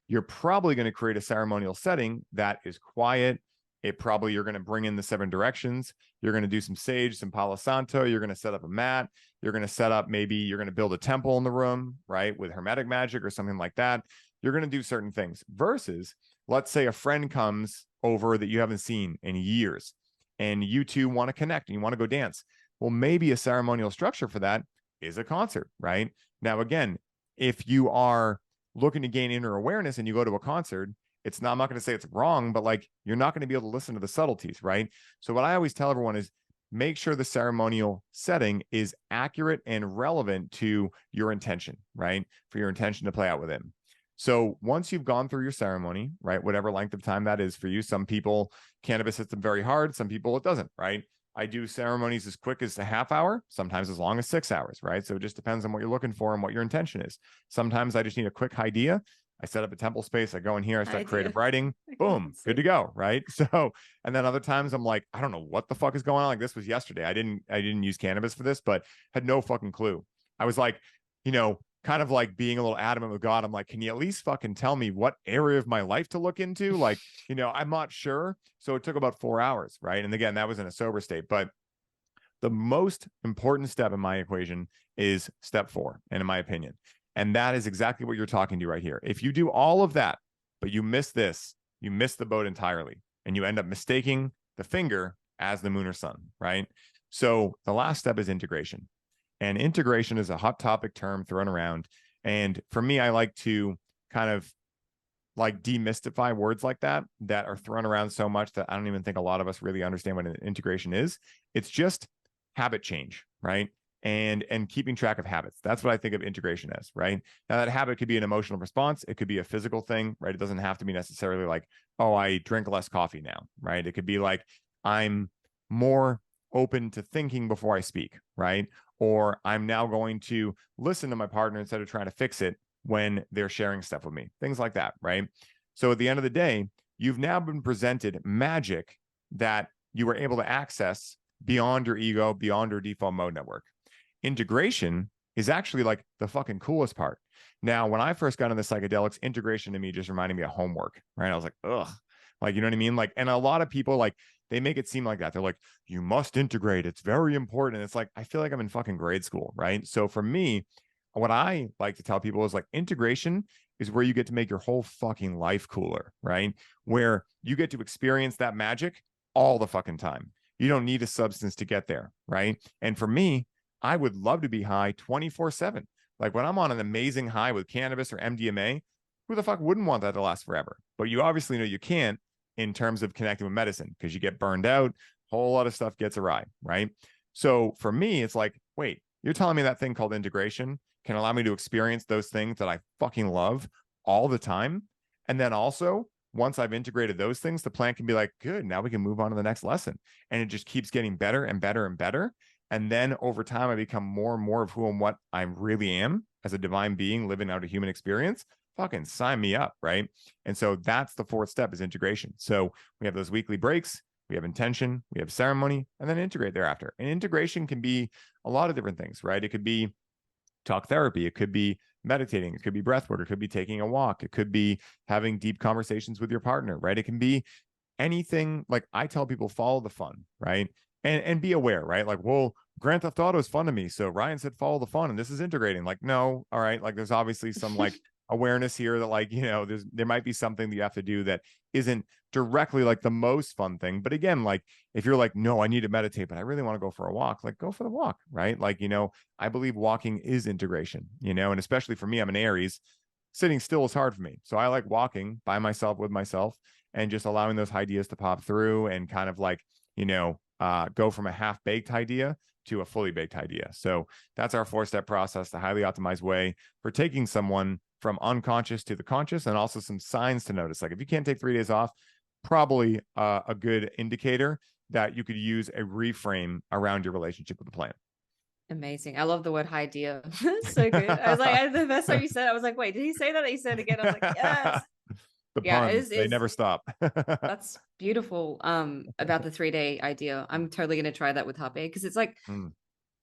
[SPEAKER 2] you're probably going to create a ceremonial setting that is quiet. You're going to bring in the 7 directions. You're going to do some sage, some Palo Santo. You're going to set up a mat. You're going to set up, maybe you're going to build a temple in the room, right, with hermetic magic or something like that. You're going to do certain things versus, let's say a friend comes over that you haven't seen in years and you two want to connect and you want to go dance. Well, maybe a ceremonial structure for that is a concert, right? Now, again, if you are looking to gain inner awareness and you go to a concert, I'm not going to say it's wrong, but like, you're not going to be able to listen to the subtleties, right? So what I always tell everyone is make sure the ceremonial setting is accurate and relevant to your intention, right? For your intention to play out within. So once you've gone through your ceremony, right, whatever length of time that is for you, some people, cannabis hits them very hard, some people it doesn't, right? I do ceremonies as quick as a half hour, sometimes as long as 6 hours, right? So it just depends on what you're looking for and what your intention is. Sometimes I just need a quick idea. I set up a temple space. I go in here, I start creative writing, boom, good to go, right? So, and then other times I'm like, I don't know what the fuck is going on. Like this was yesterday. I didn't use cannabis for this, but had no fucking clue. I was like, kind of like being a little adamant with God. I'm like, can you at least fucking tell me what area of my life to look into? Like, I'm not sure. So it took about 4 hours, right? And again, that was in a sober state. But the most important step in my equation is step 4, and in my opinion. And that is exactly what you're talking to right here. If you do all of that, but you miss this, you miss the boat entirely, and you end up mistaking the finger as the moon or sun, right? So the last step is integration. And integration is a hot topic term thrown around. And for me, I like to kind of like demystify words like that are thrown around so much that I don't even think a lot of us really understand what an integration is. It's just habit change, right? And keeping track of habits. That's what I think of integration as, right? Now that habit could be an emotional response. It could be a physical thing, right? It doesn't have to be necessarily like, oh, I drink less coffee now, right? It could be like, I'm more open to thinking before I speak, right? Or I'm now going to listen to my partner instead of trying to fix it when they're sharing stuff with me, things like that, right? So at the end of the day, you've now been presented magic that you were able to access beyond your ego, beyond your default mode network. Integration is actually like the fucking coolest part. Now, when I first got into psychedelics, integration to me just reminded me of homework, right? I was like, ugh, like, you know what I mean? Like, and a lot of people, like, they make it seem like that. They're like, you must integrate. It's very important. And it's like, I feel like I'm in fucking grade school, right? So for me, what I like to tell people is like, integration is where you get to make your whole fucking life cooler, right? Where you get to experience that magic all the fucking time. You don't need a substance to get there, right? And for me, I would love to be high 24/7. Like when I'm on an amazing high with cannabis or MDMA, who the fuck wouldn't want that to last forever? But you obviously know you can't in terms of connecting with medicine because you get burned out, a whole lot of stuff gets awry, right? So for me, it's like, wait, you're telling me that thing called integration can allow me to experience those things that I fucking love all the time. And then also, once I've integrated those things, the plant can be like, good, now we can move on to the next lesson. And it just keeps getting better and better and better. And then over time, I become more and more of who and what I really am as a divine being living out a human experience. Fucking sign me up, right? And so that's the 4th step is integration. So we have those weekly breaks, we have intention, we have ceremony, and then integrate thereafter. And integration can be a lot of different things, right? It could be talk therapy, it could be meditating, it could be breath work, it could be taking a walk, it could be having deep conversations with your partner, right? It can be anything. Like I tell people, follow the fun, right? And be aware, right? Like, well, Grand Theft Auto is fun to me, so Ryan said follow the fun, and this is integrating. Like, no, all right, like there's obviously some like awareness here that like, there might be something that you have to do that isn't directly like the most fun thing. But again, like if you're like, no, I need to meditate, but I really want to go for a walk, like go for the walk, right? Like, I believe walking is integration, and especially for me, I'm an Aries, sitting still is hard for me. So I like walking by myself with myself and just allowing those ideas to pop through and kind of like, go from a half-baked idea to a fully baked idea. So that's our 4-step process, the highly optimized way for taking someone from unconscious to the conscious, and also some signs to notice. Like if you can't take 3 days off, probably a good indicator that you could use a reframe around your relationship with the plant.
[SPEAKER 1] Amazing. I love the word idea. So good. I was like, the first time you said it, I was like, wait, did he say that? He said it again. I was like, yes.
[SPEAKER 2] The
[SPEAKER 1] Yeah,
[SPEAKER 2] puns, they never stop.
[SPEAKER 1] that's beautiful. About the 3-day idea. I'm totally going to try that with Happy because it's like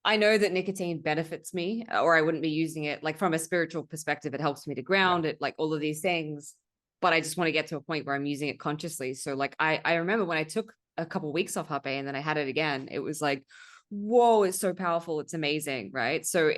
[SPEAKER 1] I know that nicotine benefits me, or I wouldn't be using it. Like from a spiritual perspective, it helps me to ground it, like all of these things. But I just want to get to a point where I'm using it consciously. So like I remember when I took a couple of weeks off Harpe and then I had it again, it was like, whoa, it's so powerful. It's amazing. Right. So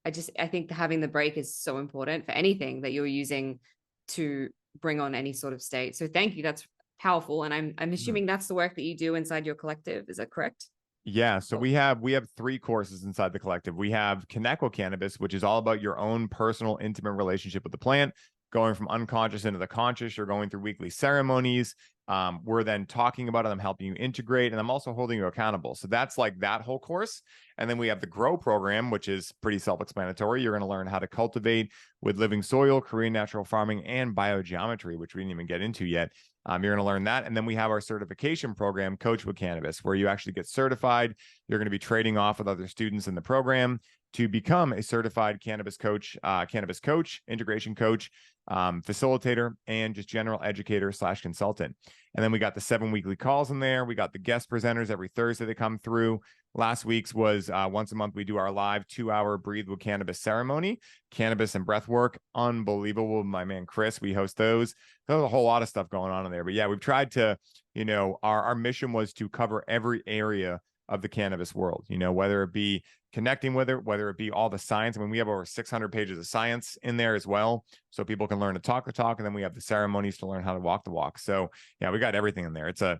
[SPEAKER 1] I think having the break is so important for anything that you're using to bring on any sort of state. So thank you. That's powerful. And I'm assuming that's the work that you do inside your collective. Is that correct?
[SPEAKER 2] Yeah, so we have 3 courses inside the collective. We have Connect with Cannabis, which is all about your own personal, intimate relationship with the plant, going from unconscious into the conscious. You're going through weekly ceremonies. We're then talking about it. I'm helping you integrate, and I'm also holding you accountable. So that's like that whole course. And then we have the Grow program, which is pretty self-explanatory. You're going to learn how to cultivate with living soil, Korean natural farming, and biogeometry, which we didn't even get into yet. You're going to learn that. And then we have our certification program, Coach with Cannabis, where you actually get certified. You're going to be trading off with other students in the program to become a certified cannabis coach, integration coach, facilitator, and just general educator / consultant. And then we got the 7 weekly calls in there. We got the guest presenters every Thursday that come through. Last week's was once a month. We do our live 2-hour Breathe with Cannabis ceremony, cannabis and breath work. Unbelievable. My man, Chris, we host those. There's a whole lot of stuff going on in there. But yeah, we've tried to, our mission was to cover every area of the cannabis world, whether it be connecting with it, whether it be all the science. I mean, we have over 600 pages of science in there as well, so people can learn to talk the talk, and then we have the ceremonies to learn how to walk the walk. So yeah, we got everything in there. It's a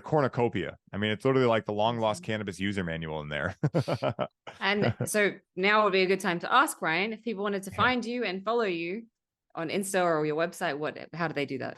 [SPEAKER 2] cornucopia. I mean, it's literally like the long lost cannabis user manual in there.
[SPEAKER 1] And so now would be a good time to ask, Ryan, if people wanted to find you and follow you on Insta or your website, how do they do that?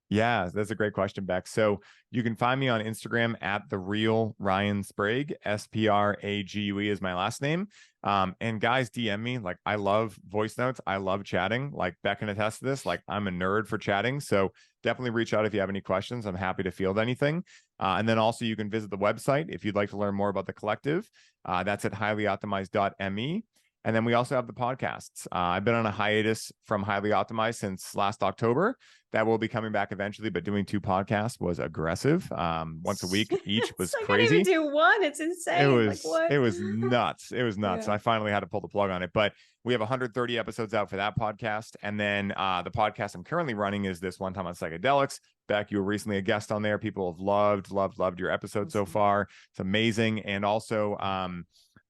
[SPEAKER 2] Yeah, that's a great question, Beck. So you can find me on Instagram at the real Ryan Sprague. Sprague is my last name. And guys, DM me. Like, I love voice notes. I love chatting. Like, Beck can attest to this. Like, I'm a nerd for chatting. So definitely reach out if you have any questions. I'm happy to field anything. And then also you can visit the website if you'd like to learn more about the collective. That's at highlyoptimized.me. And then we also have the podcasts. I've been on a hiatus from Highly Optimized since last October. That will be coming back eventually, but doing 2 podcasts was aggressive. Once a week each was
[SPEAKER 1] I
[SPEAKER 2] crazy.
[SPEAKER 1] can't even do one. It's insane.
[SPEAKER 2] It was
[SPEAKER 1] like, what?
[SPEAKER 2] It was nuts. It was nuts.
[SPEAKER 1] Yeah.
[SPEAKER 2] I finally had to pull the plug on it. But we have 130 episodes out for that podcast. And then the podcast I'm currently running is this One Time on Psychedelics. Beck, you were recently a guest on there. People have loved your episode so far. It's amazing. And also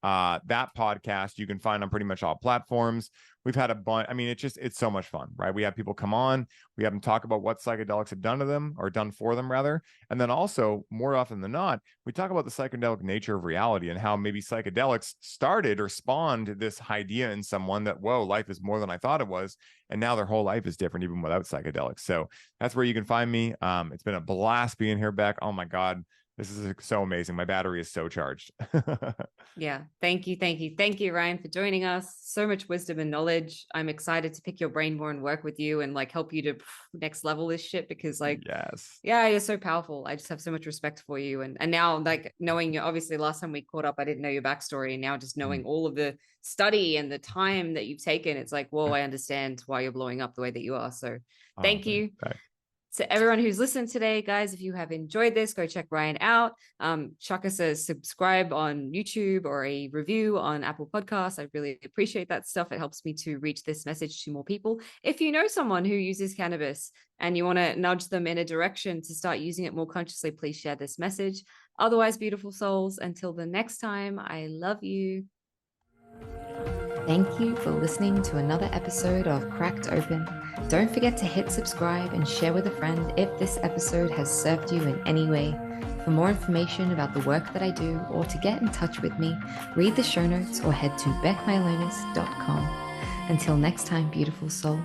[SPEAKER 2] that podcast you can find on pretty much all platforms. We've had a bunch. I mean, it's so much fun, right? We have people come on, we have them talk about what psychedelics have done to them, or done for them rather. And then also, more often than not, we talk about the psychedelic nature of reality and how maybe psychedelics started or spawned this idea in someone that, whoa, life is more than I thought it was. And now their whole life is different even without psychedelics. So that's where you can find me. It's been a blast being here, Beck. Oh my God. This is so amazing. My battery is so charged.
[SPEAKER 1] Yeah. Thank you, Ryan, for joining us. So much wisdom and knowledge. I'm excited to pick your brain more and work with you and like help you to next level this shit, because like,
[SPEAKER 2] yes.
[SPEAKER 1] Yeah, you're so powerful. I just have so much respect for you. And now like knowing you, obviously last time we caught up, I didn't know your backstory. And now just knowing all of the study and the time that you've taken, it's like, whoa, I understand why you're blowing up the way that you are. So thank you. To everyone who's listened today, guys, if you have enjoyed this, go check Ryan out. Chuck us a subscribe on YouTube or a review on Apple Podcasts. I really appreciate that stuff. It helps me to reach this message to more people. If you know someone who uses cannabis and you want to nudge them in a direction to start using it more consciously, please share this message. Otherwise, beautiful souls, until the next time, I love you. Thank you for listening to another episode of Cracked Open. Don't forget to hit subscribe and share with a friend if this episode has served you in any way. For more information about the work that I do or to get in touch with me, read the show notes or head to beckmylonas.com. Until next time, beautiful soul.